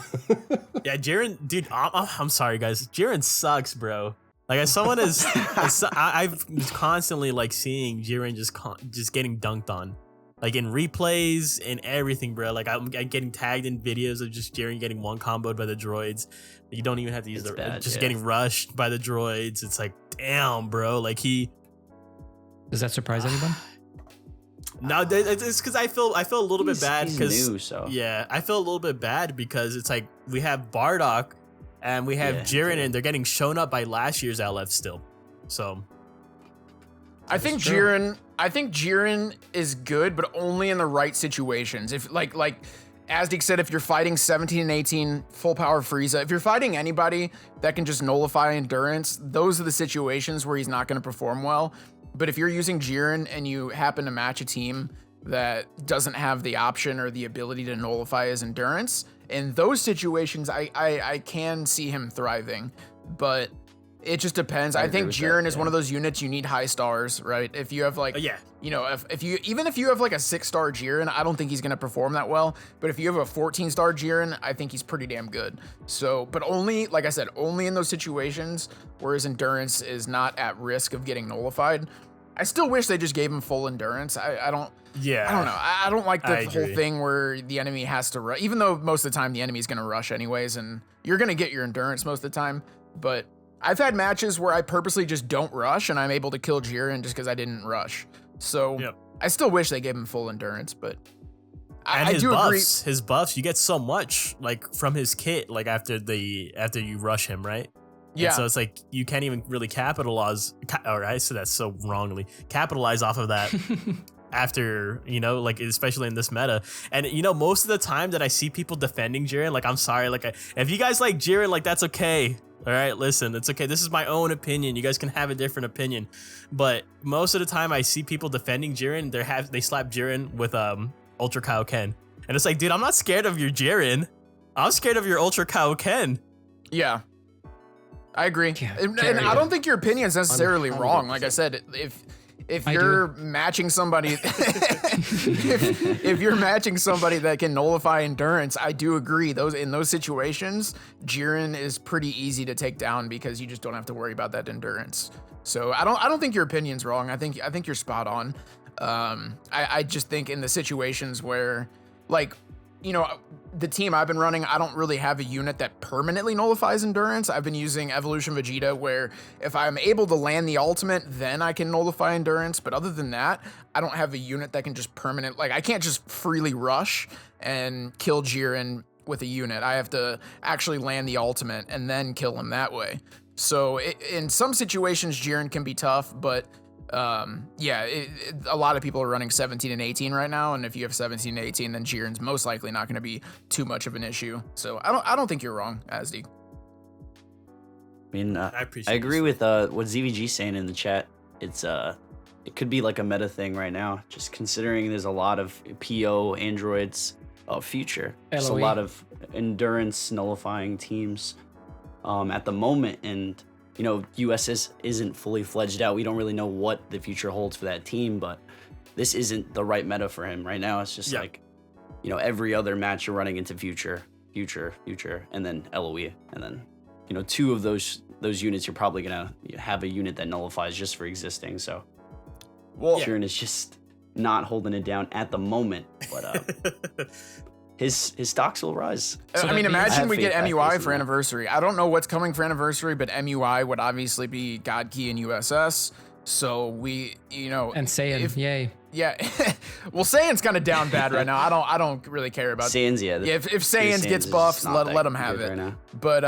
Yeah, Jiren, dude, I'm sorry, guys. Jiren sucks, bro. Like, as someone is, I've constantly like seeing Jiren just getting dunked on, like in replays and everything, bro. Like I'm getting tagged in videos of just Jiren getting one comboed by the droids. You don't even have to use It's bad, just yeah. getting rushed by the droids. It's like, damn, bro. Like Does that surprise anyone? No, it's because I feel a little bit bad He's because new, so yeah, I feel a little bit bad because it's like we have Bardock and we have Yeah, Jiren, and they're getting shown up by last year's LF still. So I think Jiren is good, but only in the right situations. If like Azdik said, if you're fighting 17 and 18 full power Frieza, if you're fighting anybody that can just nullify endurance, those are the situations where he's not going to perform well. But if you're using Jiren and you happen to match a team that doesn't have the option or the ability to nullify his endurance, in those situations, I can see him thriving. But it just depends. I think Jiren is one of those units you need high stars, right? If you have like, you know, if you have like a 6-star Jiren, I don't think he's gonna perform that well. But if you have a 14-star Jiren, I think he's pretty damn good. So, but only, like I said, only in those situations where his endurance is not at risk of getting nullified. I still wish they just gave him full endurance. I don't know. I don't like the whole thing where the enemy has to rush, even though most of the time the enemy's gonna rush anyways, and you're gonna get your endurance most of the time. But I've had matches where I purposely just don't rush and I'm able to kill Jiren just because I didn't rush. So I still wish they gave him full endurance, but I do agree. His buffs, you get so much like from his kit, like after you rush him, right? Yeah. And so it's like you can't even really capitalize. All right, so that's so wrongly capitalize off of that. After, you know, like especially in this meta. And you know, most of the time that I see people defending Jiren, like I'm sorry, like if you guys like Jiren, like that's okay. All right, listen, it's okay. This is my own opinion. You guys can have a different opinion. But most of the time I see people defending Jiren, they slap Jiren with Ultra Kaioken. And it's like, dude, I'm not scared of your Jiren. I'm scared of your Ultra Kaioken. Yeah. I agree. Yeah, and I don't think your opinion's necessarily 100%. wrong. Like I said, if you're matching somebody if you're matching somebody that can nullify endurance, I do agree. In those situations, Jiren is pretty easy to take down because you just don't have to worry about that endurance. So I don't think your opinion's wrong. I think you're spot on. I just think in the situations where, like, you know, the team I've been running, I don't really have a unit that permanently nullifies endurance. I've been using Evolution Vegeta, where if I'm able to land the ultimate, then I can nullify endurance. But other than that, I don't have a unit that can just I can't just freely rush and kill Jiren with a unit. I have to actually land the ultimate and then kill him that way. So in some situations, Jiren can be tough, but a lot of people are running 17 and 18 right now, and if you have 17 and 18, then Jiren's most likely not going to be too much of an issue. So I don't think you're wrong, Azdi. I mean, I appreciate I agree with what ZVG's saying in the chat. It's it could be like a meta thing right now, just considering there's a lot of PO androids future. There's a LOE. lot of endurance nullifying teams at the moment, and you know, USS isn't fully fledged out. We don't really know what the future holds for that team, but this isn't the right meta for him right now. It's just like, you know, every other match you're running into future, and then LOE, and then, you know, two of those units you're probably gonna have a unit that nullifies just for existing. So, Well, Jiren is just not holding it down at the moment, but his stocks will rise. So I mean, that means- I imagine have we get faith MUI in for that. anniversary. I don't know what's coming for anniversary, but MUI would obviously be God Key and USS. So we, you know, And Saiyan, yay. yeah. Well, Saiyan's kind of down bad right now. I don't really care about. Saiyans, yeah. Yeah, if Saiyans gets is buffs, not let that him have good it. right now. But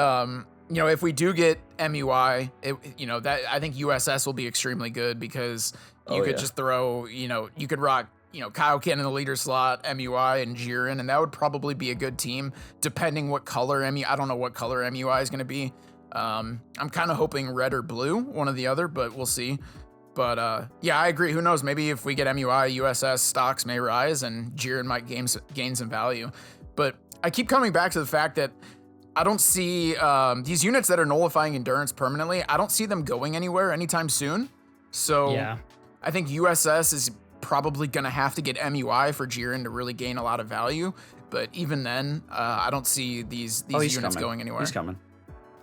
you know, if we do get MUI, you know, that I think USS will be extremely good because you could just throw, you know, you could rock, you know, Kaioken in the leader slot, MUI and Jiren, and that would probably be a good team, depending what color I don't know what color MUI is going to be. I'm kind of hoping red or blue, one or the other, but we'll see. But yeah, I agree. Who knows? Maybe if we get MUI, USS stocks may rise and Jiren might gain some value. But I keep coming back to the fact that I don't see these units that are nullifying endurance permanently. I don't see them going anywhere anytime soon. So Yeah. I think USS is probably going to have to get MUI for Jiren to really gain a lot of value. But even then, I don't see these He's units coming. going anywhere. He's coming.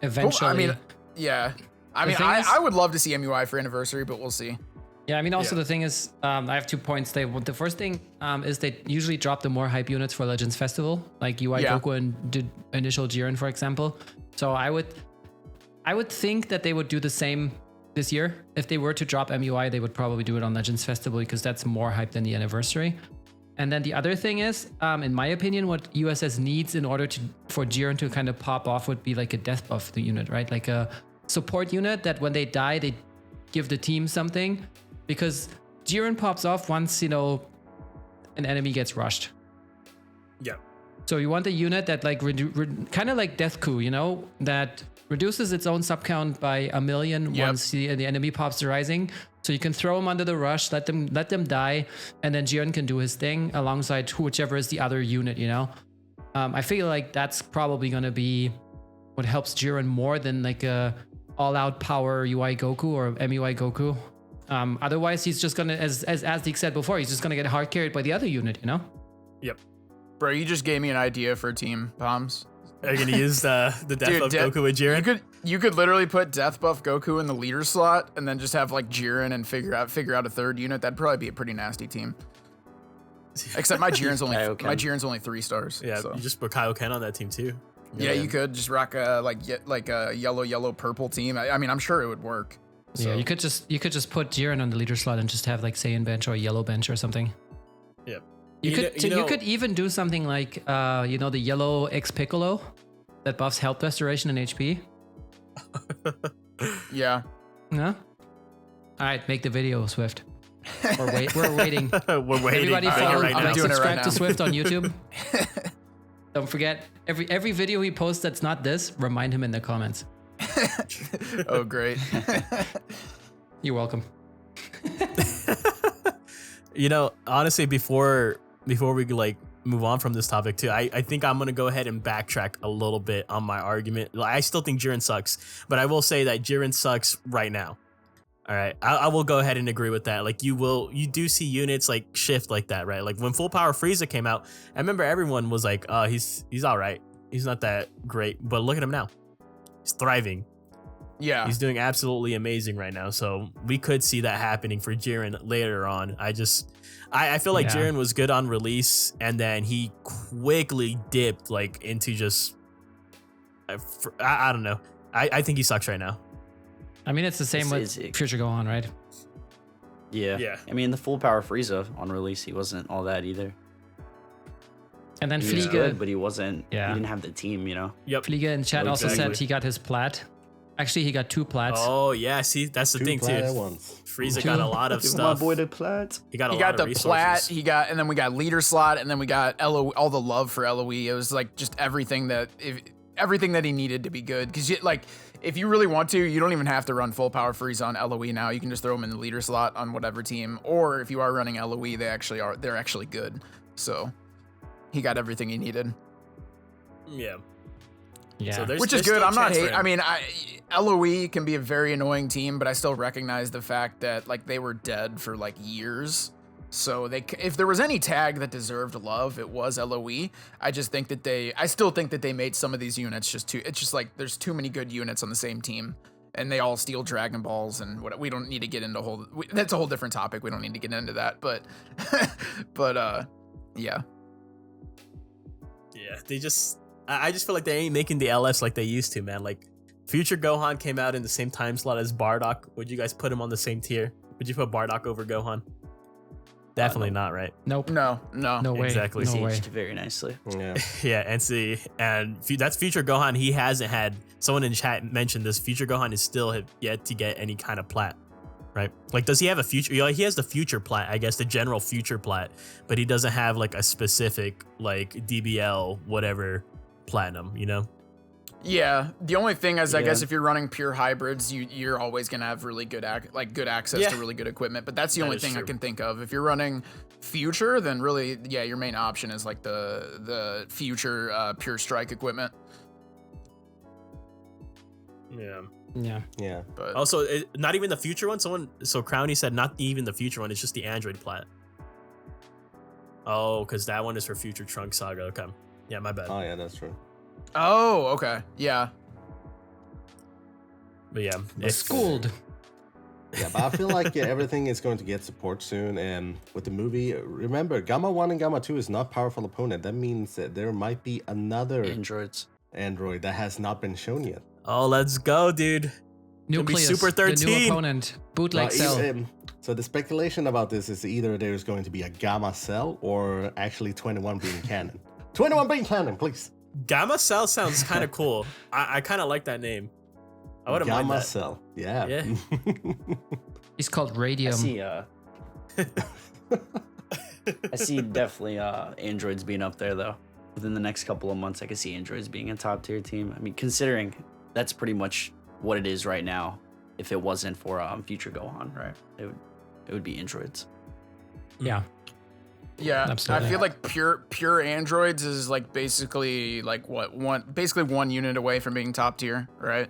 Eventually. I mean, yeah. I The mean, thing is- I would love to see MUI for anniversary, but we'll see. Yeah, I mean, also Yeah. the thing is, I have 2 points. The first thing is they usually drop the more hype units for Legends Festival, like UI Yeah. Goku and did initial Jiren, for example. So I would think that they would do the same this year. If they were to drop MUI, they would probably do it on Legends Festival because that's more hype than the anniversary. And then the other thing is, in my opinion, what USS needs in order for Jiren to kind of pop off would be like a death buff the unit, right? Like a support unit that when they die, they give the team something. Because Jiren pops off once, you know, an enemy gets rushed. Yeah. So you want a unit that like kind of like Deathku, you know, that reduces its own sub count by 1 million once the enemy pops the rising. So you can throw them under the rush, let them die, and then Jiren can do his thing alongside whichever is the other unit, you know. I feel like that's probably gonna be what helps Jiren more than like a all-out power UI Goku or MUI Goku. Otherwise, he's just gonna, as Azteek said before, he's just gonna get hard carried by the other unit, you know. Yep. Bro, you just gave me an idea for a team, Bombs. Are you gonna use the death of Goku with Jiren? You could literally put death buff Goku in the leader slot and then just have like Jiren and figure out a third unit. That'd probably be a pretty nasty team. Except my Jiren's only 3 stars. Yeah, so. you just put Kaioken on that team too. Yeah, you could just rock a yellow purple team. I mean, I'm sure it would work. So. Yeah, you could just put Jiren on the leader slot and just have like Saiyan bench or a yellow bench or something. Yep. You could even do something like you know, the yellow X Piccolo that buffs health restoration and HP. Yeah. No? Alright, make the video, Swift. We're waiting. We're waiting. Everybody follow right now. subscribe to Swift on YouTube. Don't forget, every video he posts that's not this, remind him in the comments. Oh, great. You're welcome. You know, honestly, before we like move on from this topic too, I think I'm gonna go ahead and backtrack a little bit on my argument. I still think Jiren sucks, but I will say that Jiren sucks right now. All right, I will go ahead and agree with that. Like you do see units like shift like that, right? Like when Full Power Frieza came out, I remember everyone was like, "Oh, he's all right. He's not that great." But look at him now. He's thriving. Yeah. He's doing absolutely amazing right now. So we could see that happening for Jiren later on. I feel like Jiren was good on release, and then he quickly dipped like into just I don't know. I think he sucks right now. I mean, it's the same with Future Gohan, right? Yeah. I mean, the Full Power Frieza on release, he wasn't all that either. And then He was Fliege, good, but he wasn't. Yeah. He didn't have the team, you know. Yep. Fliege in chat Oh, also exactly. said he got his plat. Actually, he got 2 plats. Oh yeah, see that's the thing too. Frieza got a lot of Give stuff. my boy the plat. He got a He lot got of the plat, resources. and then we got leader slot, and then we got LOE, all the love for LOE. It was like just everything that he needed to be good. Because like, if you really want to, you don't even have to run Full Power Frieza on LOE now. You can just throw him in the leader slot on whatever team. Or if you are running LOE, they're actually good. So he got everything he needed. Yeah. Yeah. So Which is good. I'm not hating. I mean, LOE can be a very annoying team, but I still recognize the fact that like they were dead for like years. So if there was any tag that deserved love, it was LOE. I still think that they made some of these units it's just like there's too many good units on the same team, and they all steal Dragon Balls and what. We don't need to get into that's a whole different topic. We don't need to get into that, but yeah. Yeah, I just feel like they ain't making the LFs like they used to, man. Like Future Gohan came out in the same time slot as Bardock. Would you guys put him on the same tier? Would you put Bardock over Gohan? Definitely not, right? Nope. No. No way. Exactly. No way. Aged very nicely. Yeah. Yeah, and that's Future Gohan. He hasn't had, someone in chat mentioned this, Future Gohan is still yet to get any kind of plat, right? Like, does he have a future? You know, he has the future plat, I guess, the general future plat, but he doesn't have like a specific like DBL whatever platinum, you know? Yeah, the only thing is, I Yeah. guess if you're running pure hybrids, you're always gonna have really good access to really good equipment. But that's the only is thing I true. can think of. If you're running future, then really, yeah, your main option is like the future pure strike equipment. Yeah. Yeah. Yeah. But Also, not even the future one. So Crowny said not even the future one. It's just the Android plat. Oh, because that one is for Future Trunk Saga. Okay. Yeah, my bad. Oh yeah, that's true. oh, okay, yeah, But yeah, Schooled. Yeah, but I feel like everything is going to get support soon. And with the movie, remember, Gamma 1 and Gamma 2 is not powerful opponent. That means that there might be another Androids. android that has not been shown yet. Oh, let's go, dude. Nucleus, Super the new 13. opponent, bootleg cell. So the speculation about this is either there's going to be a Gamma Cell or actually 21 being canon. 21 being canon, please. Gamma Cell sounds kind of cool. I kind of like that name. I wouldn't mind Gamma that. Cell, yeah. Yeah. He's called I Radium. see. I see definitely androids being up there though. Within the next couple of months, I could see androids being a top tier team. I mean, considering that's pretty much what it is right now. If it wasn't for future Gohan, right? It would be androids. Yeah. Yeah, Absolutely. I feel like pure androids is like basically like one unit away from being top tier, right?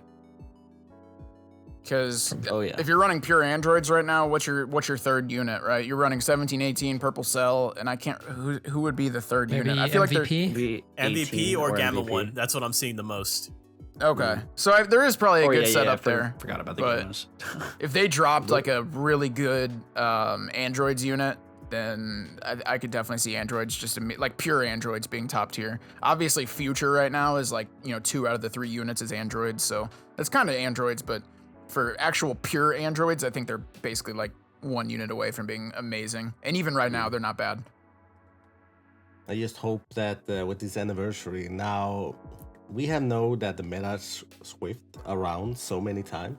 Because Oh yeah. if you're running pure androids right now, what's your third unit, right? You're running 17, 18, Purple Cell, and I can't who would be the third Maybe unit? I feel like MVP. Be MVP 18 or Gamma MVP. 1. That's what I'm seeing the most. they're okay. So there is probably a Oh, good yeah, setup there. Forgot about the but- Gammas. If they dropped like a really good androids unit, then I could definitely see androids like pure androids being top tier. Obviously, future right now is like 2 out of the 3 units is androids, so that's kind of androids. But for actual pure androids, I think they're basically like 1 unit away from being amazing. And even right now, they're not bad. I just hope that with this anniversary, now we have known that the meta Swift around so many times,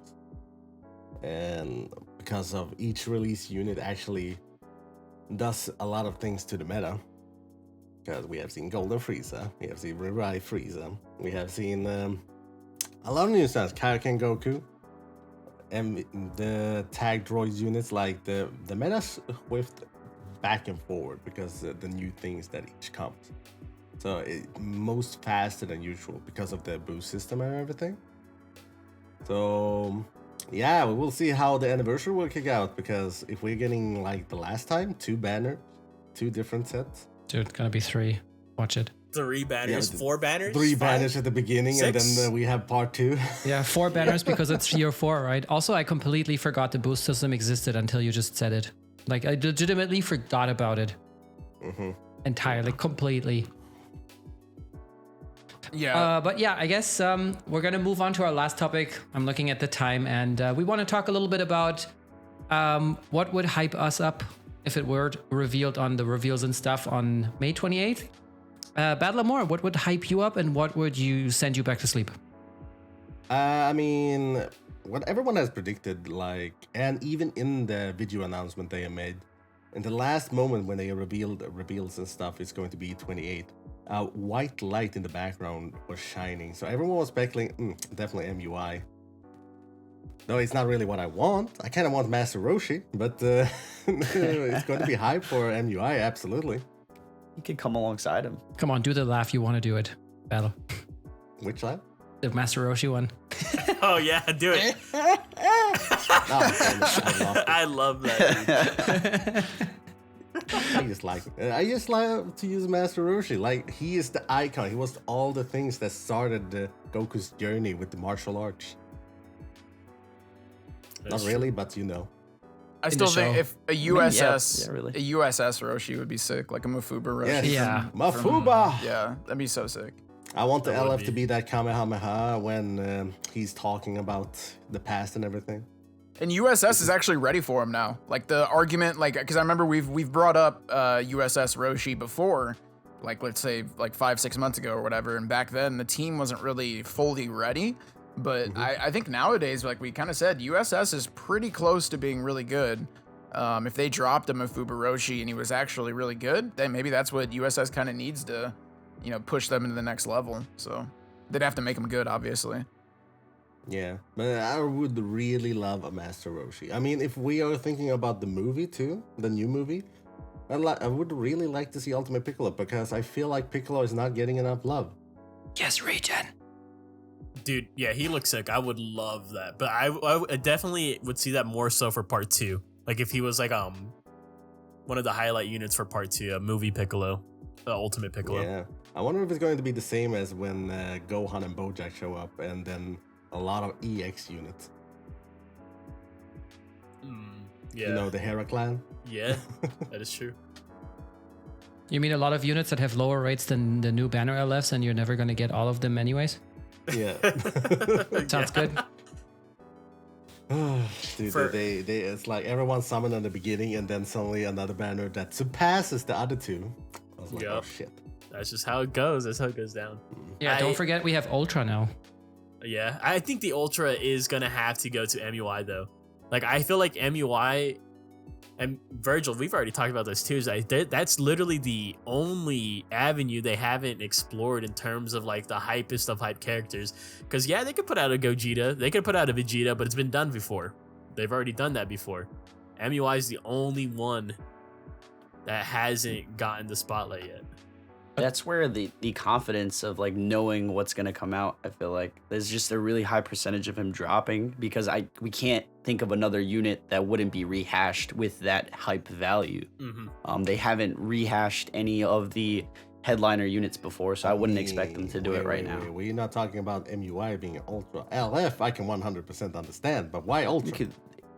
and because of each release unit actually does a lot of things to the meta. Because we have seen Golden Frieza, we have seen Revive Frieza, we have seen a lot of new stuff, Kaioken Goku, and the tag droids units, like the meta Swift back and forward because the new things that each comes. So most faster than usual because of the boost system and everything. So yeah, we will see how the anniversary will kick out, because if we're getting like the last time, 2 banners, 2 different sets, Dude, gonna be 3. Watch it. 3 banners, Yeah, 4 banners, 3 5? banners at the beginning, 6? and then we have part 2. Yeah, 4 banners because it's year 4, right? Also, I completely forgot the boost system existed until you just said it. Like, I legitimately forgot about it. Entirely, completely. Yeah. But yeah, I guess we're gonna move on to our last topic. I'm looking at the time, and we want to talk a little bit about what would hype us up if it were revealed on the reveals and stuff on May 28th. Battlemore, what would hype you up, and what would you send you back to sleep? I mean, what everyone has predicted, like, and even in the video announcement they made, in the last moment when they revealed reveals and stuff, it's going to be 28. White light in the background was shining, so everyone was speculating, definitely MUI. No, it's not really what I want. I kind of want Master Roshi, but it's going to be hype for MUI, absolutely. You could come alongside him. Come on, do the laugh you want to do it, Battle. Which light? The Master Roshi one. Oh yeah, do it. I love that. I just like to use Master Roshi. Like, he is the icon. He was all the things that started Goku's journey with the martial arts. Not really, but you know. I in still the think show. if a USS, yeah, really. a USS Roshi would be sick, like a Mufuba Roshi. Yes. Yeah. Mafuba. Yeah, that'd be so sick. I want the That would LF to be. be that Kamehameha when he's talking about the past and everything. And USS is actually ready for him now. Like the argument, like, because I remember we've brought up USS Roshi before, like let's say like 5-6 months ago or whatever. And back then the team wasn't really fully ready. But I think nowadays, like we kind of said, USS is pretty close to being really good. If they dropped a Mufuba Roshi and he was actually really good, then maybe that's what USS kind of needs to, push them into the next level. So they'd have to make him good, obviously. Yeah, but I would really love a Master Roshi. I mean, if we are thinking about the movie too, the new movie, I would really like to see Ultimate Piccolo, because I feel like Piccolo is not getting enough love. Yes, Regen. Dude, yeah, he looks sick. I would love that, but I definitely would see that more so for part 2. Like if he was like one of the highlight units for part 2, a movie Piccolo, Ultimate Piccolo. Yeah, I wonder if it's going to be the same as when Gohan and Bojack show up, and then a lot of EX units. Yeah, You know, the Hera clan. yeah, that is true. You mean a lot of units that have lower rates than the new banner LFs, and you're never gonna get all of them anyways? Yeah. Sounds good. Dude, For- they it's like everyone summoned in the beginning, and then suddenly another banner that surpasses the other two. I was like, Yep. oh shit. That's just how it goes. That's how it goes down. Yeah, I- don't forget we have Ultra now. Yeah, I think the Ultra is gonna have to go to MUI though. Like, I feel like MUI and Virgil, we've already talked about this too. Is that's literally the only avenue they haven't explored in terms of like the hypest of hype characters. Because yeah, they could put out a Gogeta, they could put out a Vegeta, but it's been done before. They've already done that before. MUI is the only one that hasn't gotten the spotlight yet. That's where the confidence of like knowing what's gonna come out, I feel like there's just a really high percentage of him dropping because we can't think of another unit that wouldn't be rehashed with that hype value. Mm-hmm. They haven't rehashed any of the headliner units before, so I wouldn't expect them to do it right now. We're not talking about MUI being an Ultra. LF, I can 100% understand, but why Ultra?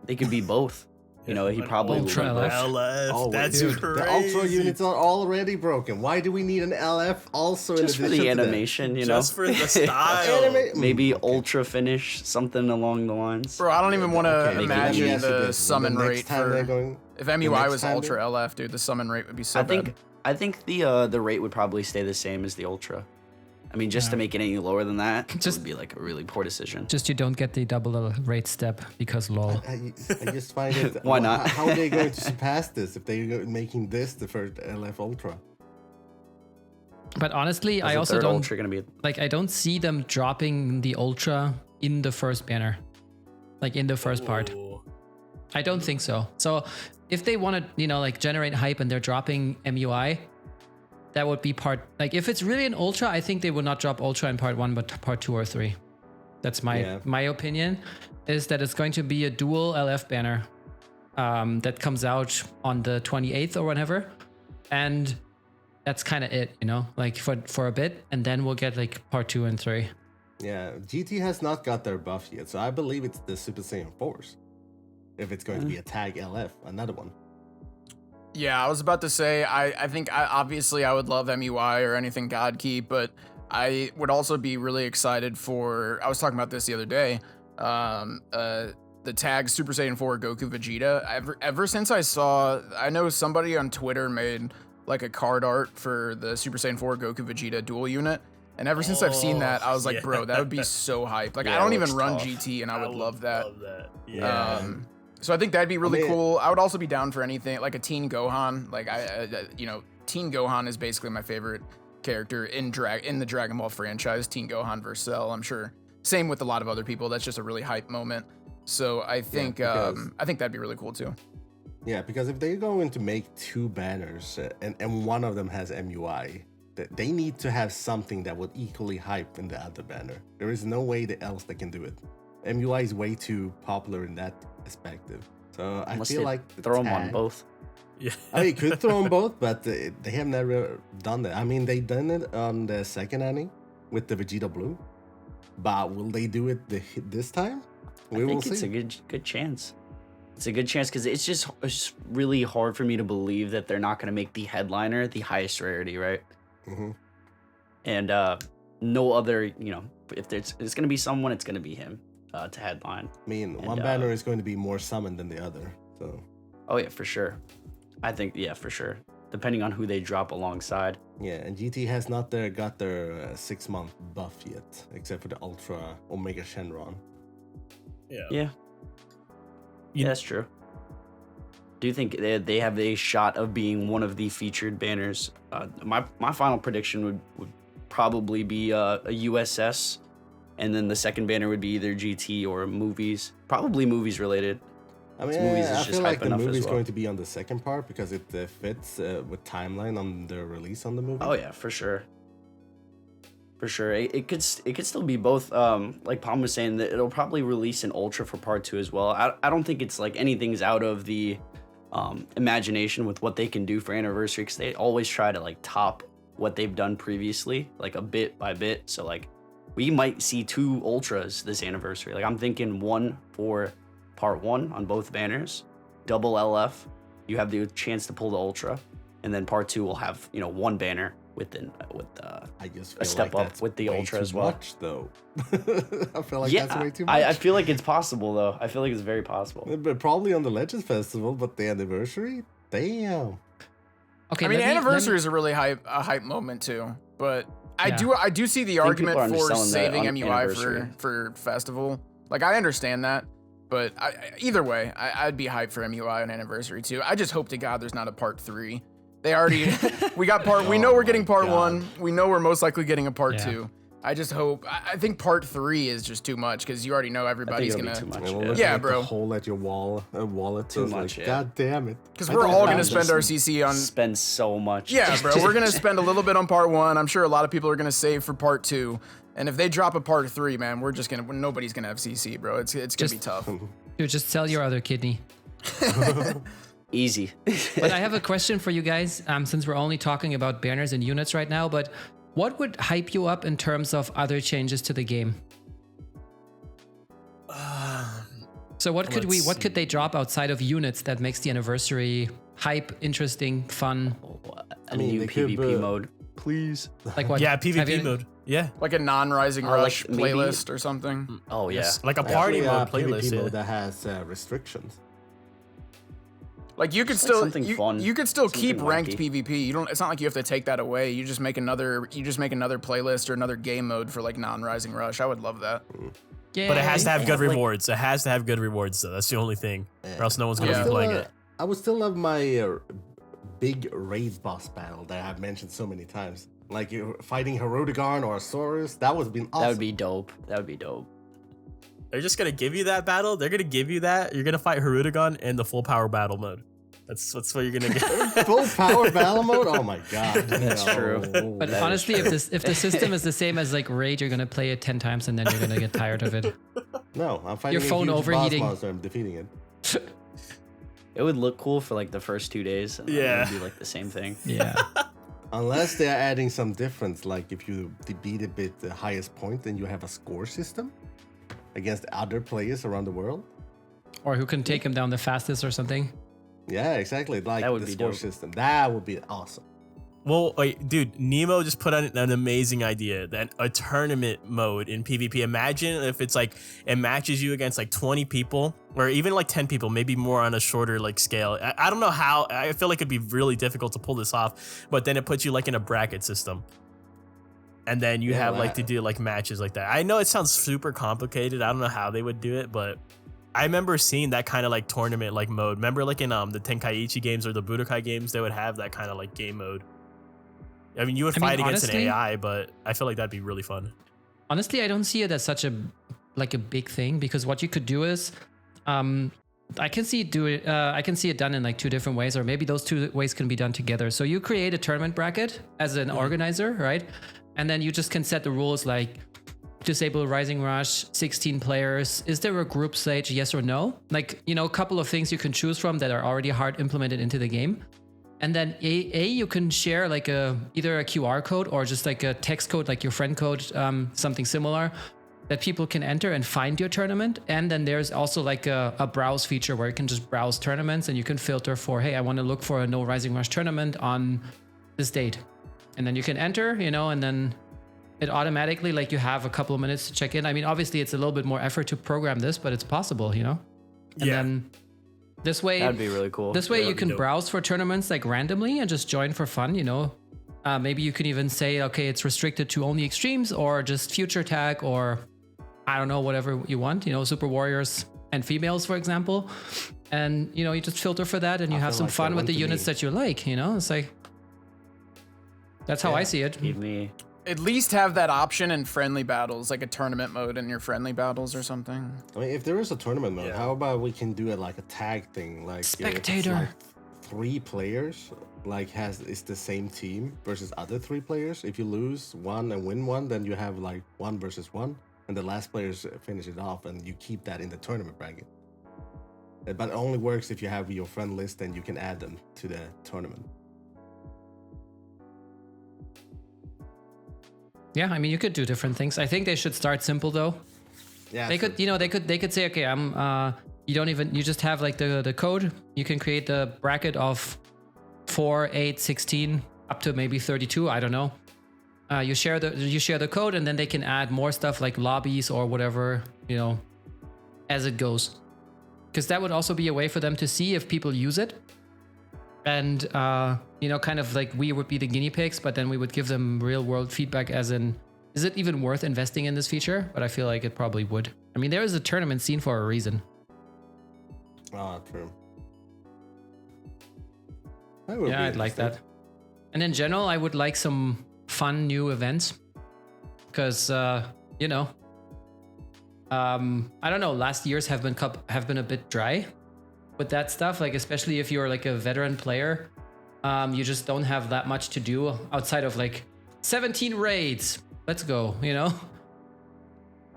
They could be both. You know, he An probably will Ultra be LF. both. LF, Oh, that's dude, crazy. the Ultra units are already broken. Why do we need an LF also Just in for addition the to that? animation, you Just know. for the style. Anima- Maybe okay. ultra finish, something along the lines. Bro, I don't even want to Okay, let me imagine ask you the this. summon next rate time they're for going, if the MUI next was time Ultra LF, dude. The summon rate would be so I think the rate would probably stay the same as the ultra. I mean, just to make it any lower than that, Just- would be like a really poor decision. Just you don't get the double rate step because lol. I just find it. Why not? How are they going to surpass this if they're making this the first LF Ultra? But honestly, Is I the also third don't ultra gonna be like. I don't see them dropping the Ultra in the first banner, like in the first part. Ooh. I don't think so. So if they want to, you know, like generate hype and they're dropping MUI, that would be part. Like if it's really an Ultra, I think they would not drop Ultra in part 1, but part 2 or 3. That's my opinion. Is that it's going to be a dual LF banner that comes out on the 28th or whenever, and that's kind of it, you know, like for a bit, and then we'll get like part 2 and 3. Yeah, GT has not got their buff yet, so I believe it's the Super Saiyan Force. If it's going to be a tag LF, another one. Yeah, I was about to say, I think obviously I would love MUI or anything God Key, but I would also be really excited for, I was talking about this the other day, the tag Super Saiyan 4 Goku Vegeta. Ever since I know somebody on Twitter made like a card art for the Super Saiyan 4 Goku Vegeta dual unit. And ever since I've seen that, I was like, yeah. bro, that would be so hype. Like, Yeah, I don't it even looks run tough. GT, and I would love that. Yeah. So I think that'd be really mean- cool. I would also be down for anything like a Teen Gohan. Like Teen Gohan is basically my favorite character in the Dragon Ball franchise. Teen Gohan versus Cell. I'm sure same with a lot of other people. That's just a really hype moment. So I think because- I think that'd be really cool too. Yeah, because if they're going to make two banners and one of them has MUI, they need to have something that would equally hype in the other banner. There is no way else they can do it. MUI is way too popular in that perspective. So I Unless feel they like the throw them on tag- both. Yeah. I mean, you could throw them both, but they have never done that. I mean, they done it on the second inning with the Vegeta Blue, but will they do it this time? I think it's a good chance. It's a good chance because it's really hard for me to believe that they're not going to make the headliner the highest rarity, right? Mm-hmm. And no other, you know, if it's going to be someone, it's going to be him to headline. I mean, And, one banner is going to be more summoned than the other, so. Oh yeah, for sure. I think for sure. Depending on who they drop alongside. Yeah, and GT has not got their 6-month buff yet, except for the Ultra Omega Shenron. Yeah, that's true. Do you think they have a shot of being one of the featured banners? My final prediction would probably be a USS, and then the second banner would be either GT or movies. Probably movies related. I mean, movies is I just feel like hype the enough as movie is well. going to be on the second part because it fits with timeline on the release on the movie. Oh yeah, for sure. For sure, it could still be both. Like Palm was saying, that it'll probably release an Ultra for part 2 as well. I don't think it's like anything's out of the imagination with what they can do for anniversary, because they always try to like top what they've done previously, like a bit by bit. So like we might see 2 Ultras this anniversary. Like I'm thinking one for part 1 on both banners, double LF. You have the chance to pull the Ultra, and then part 2 will have, you know, one banner I just a feel step like up that's with the way Ultra too as well. much, though. I feel like yeah, that's way too much. I feel like it's possible though. I feel like it's very possible. But probably on the Legends Festival, but the anniversary, damn. Okay, I mean, let me- anniversary is a really hype moment too. But Yeah. I do see the I think people argument are for underselling the saving MUI anniversary. for festival. Like I understand that, but either way, I'd be hyped for MUI on anniversary too. I just hope to God there's not a part 3. They already we got part. We know Oh we're getting my part God. 1. We know we're most likely getting a part Yeah. 2. I just hope. I think part 3 is just too much because you already know I think everybody's it'll be gonna. too much. And we'll Yeah. look Yeah, at bro. the hole at your wallet. Too It's much, like, yeah. God damn it. Because I we're thought all that gonna was spend just- our CC on. Spend so much. Yeah, bro, we're gonna spend a little bit on part 1. I'm sure a lot of people are gonna save for part 2. And if they drop a part 3, man, we're just gonna. Nobody's gonna have CC, bro. It's gonna be Just- tough. Dude, just sell your other kidney. Easy. But I have a question for you guys, since we're only talking about banners and units right now, but what would hype you up in terms of other changes to the game? So what could they drop outside of units that makes the anniversary hype, interesting, fun? A mean, new they could, PvP mode. Please. Like what? Yeah, Have PvP you- mode. Yeah. Like a non-Rising Like, Rush maybe- playlist or something. Oh yeah. Yes. Like a party Actually, mode playlist. PvP Yeah. mode that has restrictions. Like you could Just like still something fun, you could still keep something ranked wacky. PvP. You don't. It's not like you have to take that away. You just make another playlist or another game mode for like non-Rising Rush. I would love that. Yeah. But it has to have good Like- rewards. It has to have good rewards, though. That's the only thing. Or else no one's gonna Yeah. be playing it. I would still love my big raid boss battle that I've mentioned so many times. Like you're fighting Herodogon or Saurus. That would have been awesome. That would be dope. That would be dope. They're just gonna give you that battle. They're gonna give you that. You're gonna fight Herudagon in the full power battle mode. That's what you're gonna get. full power battle mode. Oh my god, That's true. But That is honestly, if the system is the same as like Raid, you're gonna play it 10 times and then you're gonna get tired of it. No, I'm fighting Your phone a huge overheating. boss monster. I'm defeating it. It would look cool for like the first 2 days. And then Yeah. It would be like the same thing. Yeah. Unless they're adding some difference, like if you beat a bit the highest point, then you have a score system against other players around the world. Or who can take him down the fastest or something. Yeah, exactly. Like That would the be score dope. system. That would be awesome. Well, wait, dude, Nemo just put on an amazing idea. That a tournament mode in PvP. Imagine if it's like it matches you against like 20 people, or even like 10 people, maybe more on a shorter like scale. I don't know how. I feel like it'd be really difficult to pull this off, but then it puts you like in a bracket system, and then you Yeah, have like to that- do like matches like that. I know it sounds super complicated. I don't know how they would do it, but I remember seeing that kind of like tournament like mode. Remember like in the Tenkaichi games or the Budokai games, they would have that kind of like game mode. I mean, you would I mean, fight against an honestly- AI, but I feel like that'd be really fun. Honestly, I don't see it as such a big thing, because what you could do is, I can see it done in like 2 different ways, or maybe those 2 ways can be done together. So you create a tournament bracket as an organizer, right? And then you just can set the rules like disable Rising Rush, 16 players. Is there a group stage? Yes or no? Like, you know, a couple of things you can choose from that are already hard implemented into the game. And then you can share like either a QR code or just like a text code, like your friend code, something similar, that people can enter and find your tournament. And then there's also like a browse feature where you can just browse tournaments and you can filter for, hey, I want to look for a No Rising Rush tournament on this date. And then you can enter, you know, and then it automatically, like, you have a couple of minutes to check in. I mean, obviously it's a little bit more effort to program this, but it's possible, you know? And Yeah. then this way, That'd be really cool. this way Yeah, you that'd be can dope. browse for tournaments like randomly and just join for fun, you know? Maybe you can even say, okay, it's restricted to only extremes or just future tag, or I don't know, whatever you want, you know, Super Warriors and females, for example. And, you know, you just filter for that and you I have feel some like fun that with the one to units me. that you like, you know? It's like, that's how I Yeah. see it. Give me. At least have that option in friendly battles, like a tournament mode in your friendly battles or something. I mean, if there is a tournament mode, Yeah. how about we can do it like a tag thing, like if it's Spectator. like 3 players, like it's the same team versus other 3 players. If you lose one and win one, then you have like 1 versus 1, and the last players finish it off, and you keep that in the tournament bracket. But it only works if you have your friend list and you can add them to the tournament. Yeah, I mean, you could do different things. I think they should start simple though. Yeah, They true. could, you know, they could say, okay, you just have like the code. You can create the bracket of 4, 8, 16. up to maybe 32. I don't know. You share the code, and then they can add more stuff like lobbies or whatever, you know, as it goes. Because that would also be a way for them to see if people use it. And, you know, kind of like we would be the guinea pigs, but then we would give them real world feedback as in, is it even worth investing in this feature? But I feel like it probably would. I mean, there is a tournament scene for a reason. Ah, true. Yeah, I'd like that. And in general, I would like some fun new events. Because, you know, I don't know, last year's have been a bit dry with that stuff. Like, especially if you're like a veteran player, you just don't have that much to do outside of like 17 raids. Let's go, you know?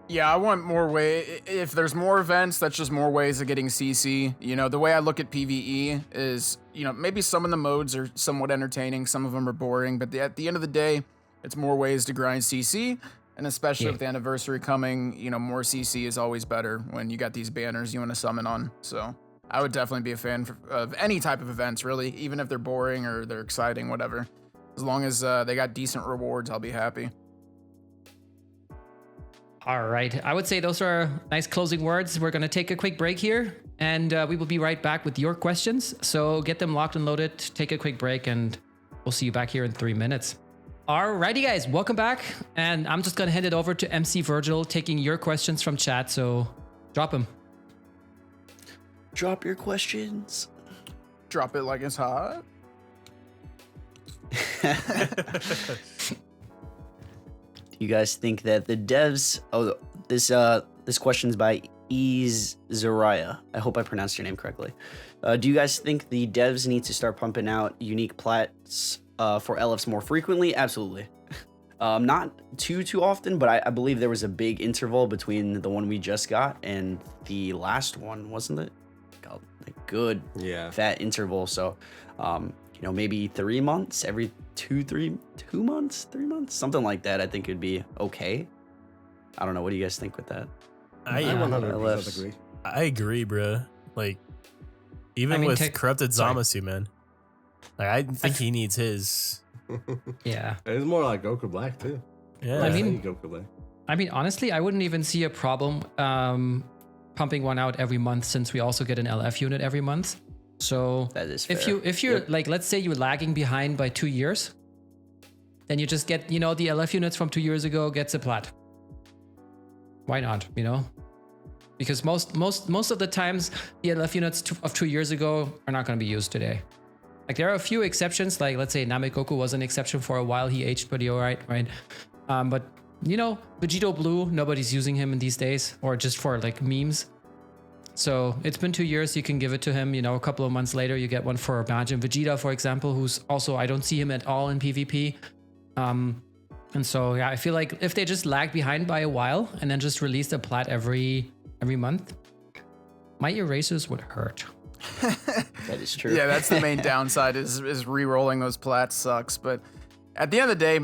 Yeah, I want more way. If there's more events, that's just more ways of getting CC. You know, the way I look at PvE is, you know, maybe some of the modes are somewhat entertaining, some of them are boring, but at the end of the day, it's more ways to grind CC. And especially with the anniversary coming, you know, more CC is always better when you got these banners you want to summon on. So I would definitely be a fan of any type of events, really, even if they're boring or they're exciting, whatever. As long as they got decent rewards, I'll be happy. All right. I would say those are nice closing words. We're going to take a quick break here, and we will be right back with your questions. So get them locked and loaded, take a quick break, and we'll see you back here in 3 minutes. Alrighty, guys, welcome back. And I'm just going to hand it over to MC Virgil, taking your questions from chat. So drop them. Drop your questions. Drop it like it's hot. Do you guys think that the devs? Oh, this question's by Ease Zariah. I hope I pronounced your name correctly. Do you guys think the devs need to start pumping out unique plats for LFs more frequently? Absolutely. Not too often, but I believe there was a big interval between the one we just got and the last one, wasn't it? Got a good fat interval. So, you know, maybe 3 months, every 2 months, something like that. I think it'd be okay. I don't know. What do you guys think with that? I 100% agree. I agree, bro. Like, even with Corrupted Zamasu, man. Like, I think he needs his. Yeah. It's more like Goku Black, too. Yeah. I mean, Goku Black. I mean, honestly, I wouldn't even see a problem pumping one out every month, since we also get an LF unit every month. So that is fair. if you're like, let's say you're lagging behind by 2 years, then you just get, you know, the LF units from 2 years ago gets a plat. Why not, you know? Because most of the times the LF units of 2 years ago are not going to be used today. Like, there are a few exceptions, like let's say Namekoku was an exception for a while. He aged pretty alright, right? But you know, Vegito Blue, nobody's using him in these days, or just for like memes. So it's been 2 years, you can give it to him. You know, a couple of months later, you get one for Majin Vegeta, for example, who's also, I don't see him at all in PvP. And so, yeah, I feel like if they just lag behind by a while and then just released a plat every month, my erasers would hurt. That is true. Yeah, that's the main downside is re-rolling those plats sucks. But at the end of the day,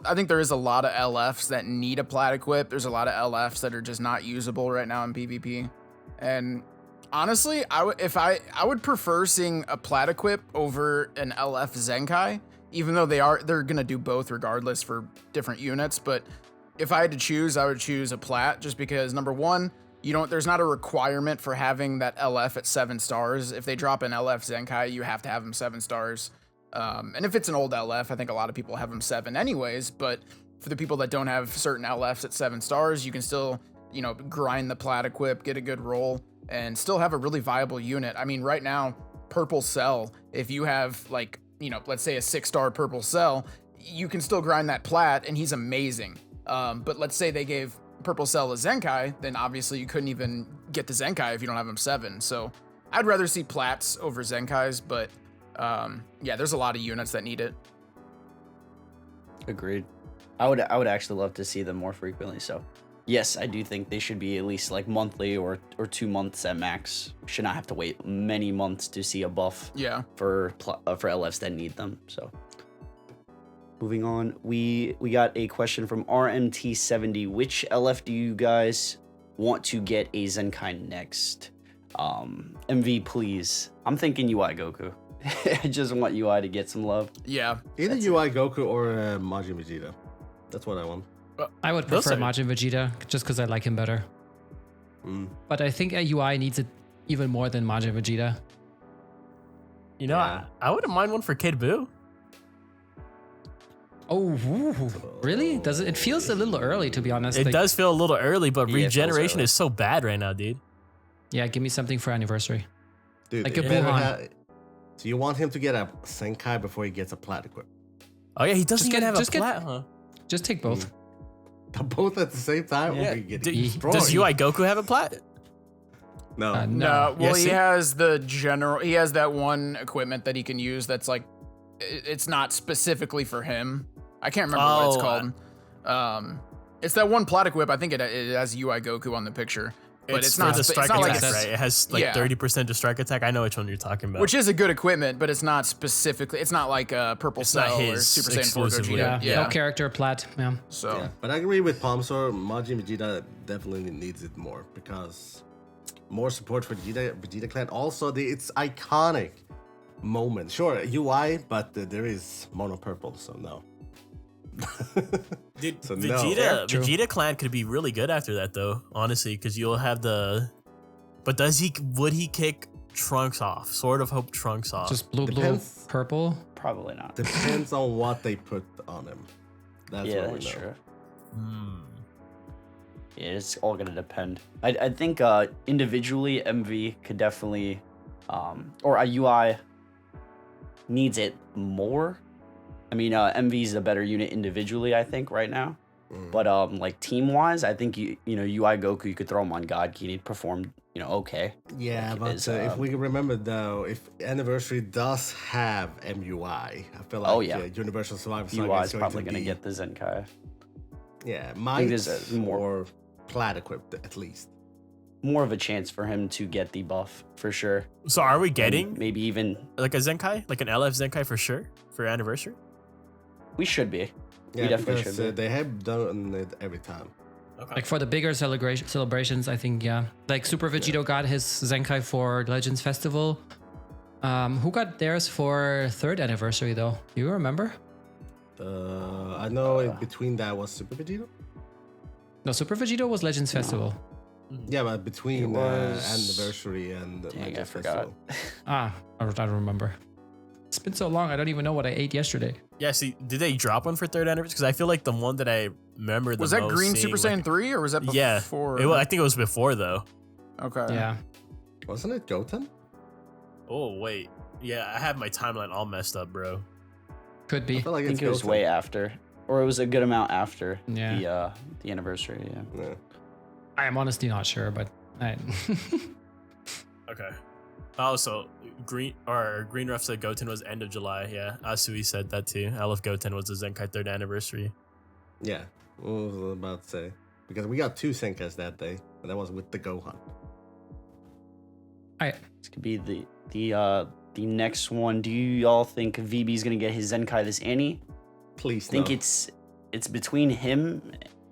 I think there is a lot of LFs that need a plat equip. There's a lot of LFs that are just not usable right now in PvP. And honestly, I would prefer seeing a plat equip over an LF Zenkai, even though they're gonna do both regardless for different units. But if I had to choose, I would choose a plat, just because number one, there's not a requirement for having that LF at 7 stars. If they drop an LF Zenkai, you have to have them 7 stars. And if it's an old LF, I think a lot of people have them 7 anyways. But for the people that don't have certain LFs at 7 stars, you can still, you know, grind the plat equip, get a good roll, and still have a really viable unit. I mean, right now, Purple Cell, if you have, like, you know, let's say a 6-star Purple Cell, you can still grind that plat, and he's amazing. But let's say they gave Purple Cell a Zenkai, then obviously you couldn't even get the Zenkai if you don't have him 7. So I'd rather see plats over Zenkais, but yeah, there's a lot of units that need it. Agreed. I would actually love to see them more frequently. So yes, I do think they should be at least like monthly or 2 months at max. Should not have to wait many months to see a buff. Yeah. For LFs that need them. So moving on, we got a question from RMT70. Which LF do you guys want to get a Zenkai next? MV, please. I'm thinking UI Goku. I just want UI to get some love. Yeah. Either UI Goku or Majin Vegeta. That's what I want. I would Those prefer are- Majin Vegeta just because I like him better. But I think UI needs it even more than Majin Vegeta. You know, Yeah. I wouldn't mind one for Kid Buu. Oh, ooh, really? Does it? It feels a little early, to be honest. It Like, does feel a little early, but Yeah, it feels regeneration early. is so bad right now, dude. Yeah, give me something for anniversary. Dude, Like it a better Buhan. so you want him to get a Senkai before he gets a plat equip? Oh yeah, he doesn't Just even get- have a just get- plat, huh? Just take both. Both at the same time? Yeah. Or you get Do- destroyed? Does UI Goku have a plat? No. No. No, well, Yeah, he see? has the general. He has that one equipment that he can use. That's like, it's not specifically for him. I can't remember what it's Oh, called. It's that one plat equip. I think it has UI Goku on the picture, but it's for not. the It's strike not like attack, it's- right? It has like Yeah. 30% to strike attack. I know which one you're talking about. which is a good equipment, but it's not specifically. It's not like Purple It's not Cell or his Super Saiyan 4 exclusively. Gogeta. Yeah, no character plat. Yeah. So Yeah, but I agree with Palmsor. Majin Vegeta definitely needs it more because more support for Vegeta Clan. Also, its iconic moment. Sure, UI, but there is Mono Purple, so no. Dude, So no. Vegeta, True. Vegeta Clan could be really good after that, though. Honestly, because you'll have the. But does he? Would he kick Trunks off? Sort of hope Trunks off. Just blue, Depends. purple. Probably not. Depends on what they put on him. That's Yeah, what we that's know. true. Hmm. Yeah, it's all gonna depend. I think individually MV could definitely, or a UI needs it more. I mean, MV is a better unit individually, I think, right now. But like team wise, I think you know UI Goku, you could throw him on God Key and he'd perform Yeah, Like but is, if we remember though, if Anniversary does have MUI, I feel like Oh, yeah. Universal Survivor Saga UI is is going probably to gonna be, get the Zenkai. yeah, think might there's a more- plat equipped at least. More of a chance for him to get the buff for sure. So are we And getting maybe even like a Zenkai, like an LF Zenkai for sure for anniversary? we should be. Yeah, definitely because should be. they have done it every time. Okay. Like for the bigger celebrations, I think, yeah. Like Super Vegito got his Zenkai for Legends Festival. Who got theirs for 3rd anniversary though? Do you remember? I know in between that was Super Vegeta. No, Super Vegito was Legends Festival. Yeah, but between It was- Anniversary and Dang, I Legends forgot. Festival. I don't remember. It's been so long, I don't even know what I ate yesterday. Yeah. See, did they drop one for 3rd anniversary? Because I feel like the one that I remember the was that most Green seeing, Super Saiyan like- 3 or was that Yeah. before? I think it was before though. Okay. Yeah. Wasn't it Goten? Oh wait. Yeah, I have my timeline all messed up, bro. Could I be. feel like I think it's it was Goten. way after, or it was a good amount after Yeah. the anniversary. Yeah. Yeah. I am honestly not sure, but I Okay. Oh, so Green Ruff said Goten was end of July. Yeah, Asui said that too. I love Goten was the Zenkai 3rd anniversary. Yeah, what was I about to say? Because we got 2 Senkas that day, and that was with the Gohan. This could be the next one. Do y'all think VB's gonna get his Zenkai this Annie? Please, I think no. it's between him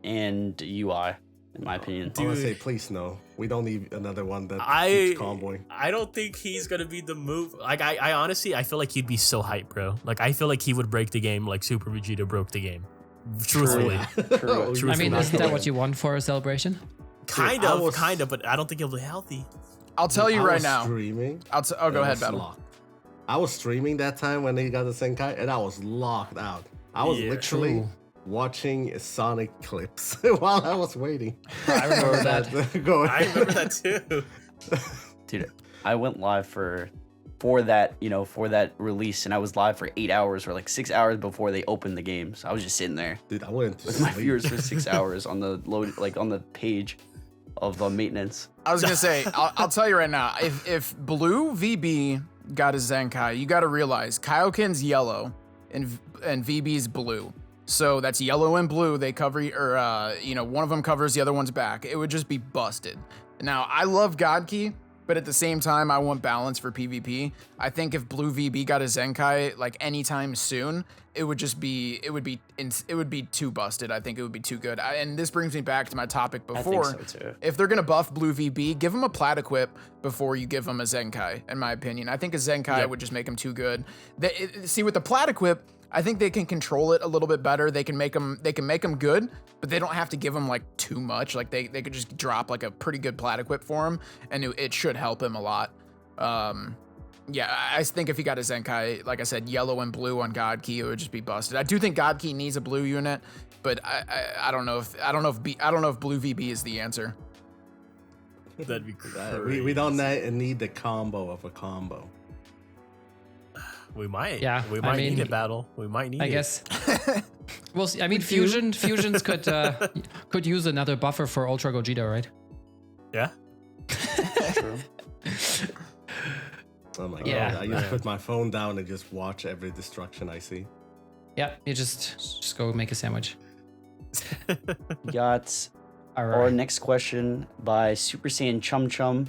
and UI, in my opinion. I want to Dude. say, please no. We don't need another one that I keeps comboing. I don't think he's gonna be the move. Like I honestly I feel like he'd be so hyped, bro. Like I feel like he would break the game like Super Vegeta broke the game. Truthfully. True. I mean, Truthfully. isn't that what you want for a celebration? Kind I of, was- kind of, but I don't think he'll be healthy. I'll tell you I right was now. Streaming. Oh, go and I ahead, was Battle. locked. I was streaming that time when he got the Senkai, and I was locked out. I was Yeah. literally True. watching Sonic clips while I was waiting. I remember for that. going. I remember that too. Dude, I went live for that release, and I was live for 8 hours or like 6 hours before they opened the game. So I was just sitting there Dude, I went to with my sleep. viewers for 6 hours on the on the page of maintenance. I was gonna say, I'll tell you right now. If Blue VB got a Zenkai, you got to realize Kaioken's yellow and VB's blue. So that's yellow and blue. They cover, or one of them covers, the other one's back. It would just be busted. Now I love God Key, but at the same time, I want balance for PvP. I think if Blue VB got a Zenkai like anytime soon, it would be too busted. I think it would be too good. And this brings me back to my topic before. I think so too. If they're gonna buff Blue VB, give him a plat equip before you give him a Zenkai. In my opinion, I think a Zenkai would just make him too good. See, with the plat equip, I think they can control it a little bit better. They can make them good, but they don't have to give him like too much. Like they could just drop like a pretty good plat equip for him, and it should help him a lot. Yeah, I think if he got a Zenkai, like I said, yellow and blue on God Key, it would just be busted. I do think God Key needs a blue unit, but I don't know if Blue VB is the answer. That'd be crazy. We don't need the combo of a combo. We might. Yeah, we I might mean, need it, Battle. We might need it. I guess. Well, I mean, fusions could use another buffer for Ultra Gogeta, right? Yeah. True. Oh my Yeah. god! I just put my phone down and just watch every destruction I see. Yeah, you just go make a sandwich. Got All our right. next question by Super Saiyan Chum Chum.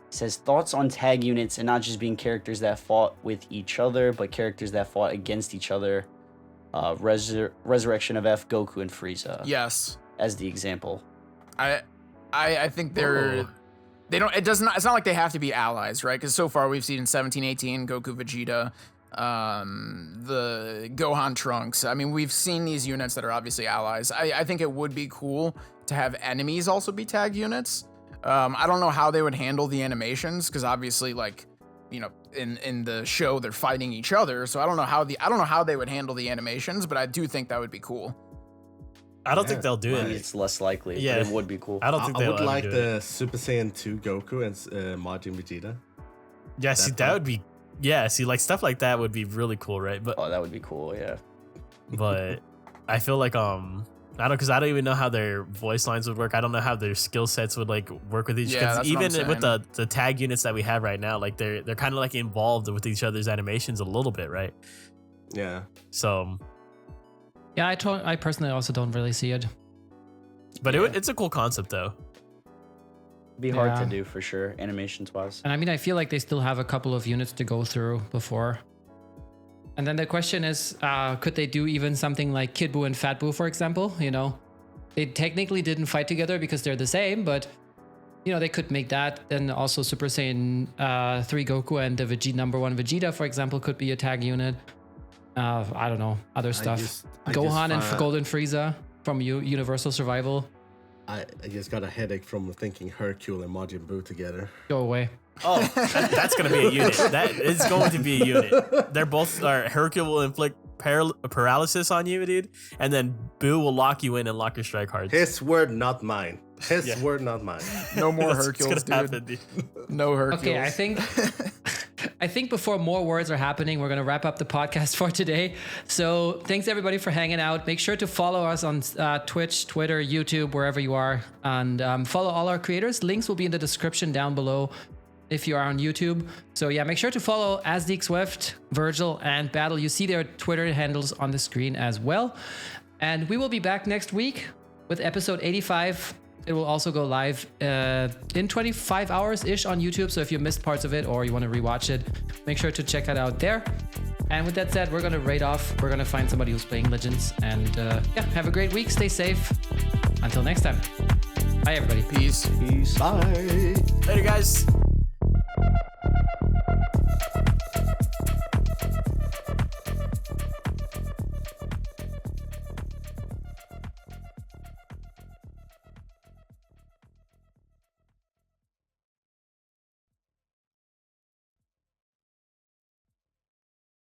Says thoughts on tag units and not just being characters that fought with each other, but characters that fought against each other. Resurrection of F, Goku, and Frieza Yes, as the example. I think they don't. It's not like they have to be allies, right? Because so far we've seen in 17-18 Goku, Vegeta, the Gohan, Trunks. I mean, we've seen these units that are obviously allies. I think it would be cool to have enemies also be tag units. I don't know how they would handle the animations, because obviously, like, you know, in the show they're fighting each other, so I don't know how they would handle the animations, but I do think that would be cool. I don't think they'll do I mean, it. it's less likely, Yeah. but it would be cool. I don't think I they'll would ever like do the it. Super Saiyan 2 Goku and Majin Vegeta. Yeah, see, that that part. would be. Yeah, see, like stuff like that would be really cool, right? But Oh, that would be cool, yeah. I feel like I don't, because I don't even know how their voice lines would work. I don't know how their skill sets would like work with each. Yeah, Because that's what I'm even with saying. the tag units that we have right now, like they're kind of like involved with each other's animations a little bit, right? Yeah. So, Yeah, I personally also don't really see it. but it's a cool concept though. Be hard to Yeah. do for sure, animations wise. And I mean, I feel like they still have a couple of units to go through before. And then the question is, could they do even something like Kid Buu and Fat Buu, for example? You know, they technically didn't fight together because they're the same, but you know, they could make that. Then also Super Saiyan 3 Goku and the number 1 Vegeta, for example, could be a tag unit. I don't know, other stuff. Gohan and Golden Frieza from Universal Survival. I just got a headache from thinking Hercule and Majin Buu together. Go away. Oh, that's gonna be a unit. That is going to be a unit. They're both. Hercule will inflict paralysis on you, dude, and then Boo will lock you in and lock your strike cards. His word, not mine. His Yeah. word, not mine. No more That's what's Hercules, gonna dude. happen, dude. No Hercules. Okay, I think before more words are happening, we're going to wrap up the podcast for today. So thanks everybody for hanging out. Make sure to follow us on Twitch, Twitter, YouTube, wherever you are, and follow all our creators. Links will be in the description down below if you are on YouTube. So yeah, make sure to follow Asdeek Swift, Virgil, and Battle. You see their Twitter handles on the screen as well. And we will be back next week with episode 85. It will also go live in 25 hours-ish on YouTube. So if you missed parts of it or you want to rewatch it, make sure to check that out there. And with that said, we're going to raid off. We're going to find somebody who's playing Legends. And yeah, have a great week. Stay safe. Until next time. Bye, everybody. Peace. Peace. Bye. Later, guys.